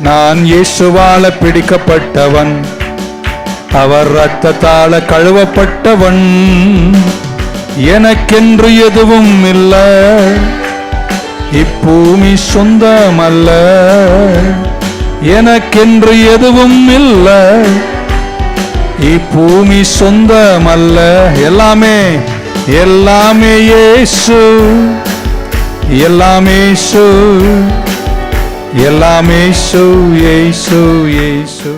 நான் இயேசுவால பிடிக்கப்பட்டவன், அவர் இரத்தத்தால கழுவப்பட்டவன். எனக்கென்று எதுவும் இல்ல, இப்பூமி சொந்தமல்ல. எனக்கென்று எதுவும் இல்ல, இப்பூமி சொந்தமல்ல. எல்லாமே எல்லாமே இயேசு, எல்லாமே இயேசு, எல்லாமே இயேசு, இயேசு, இயேசு.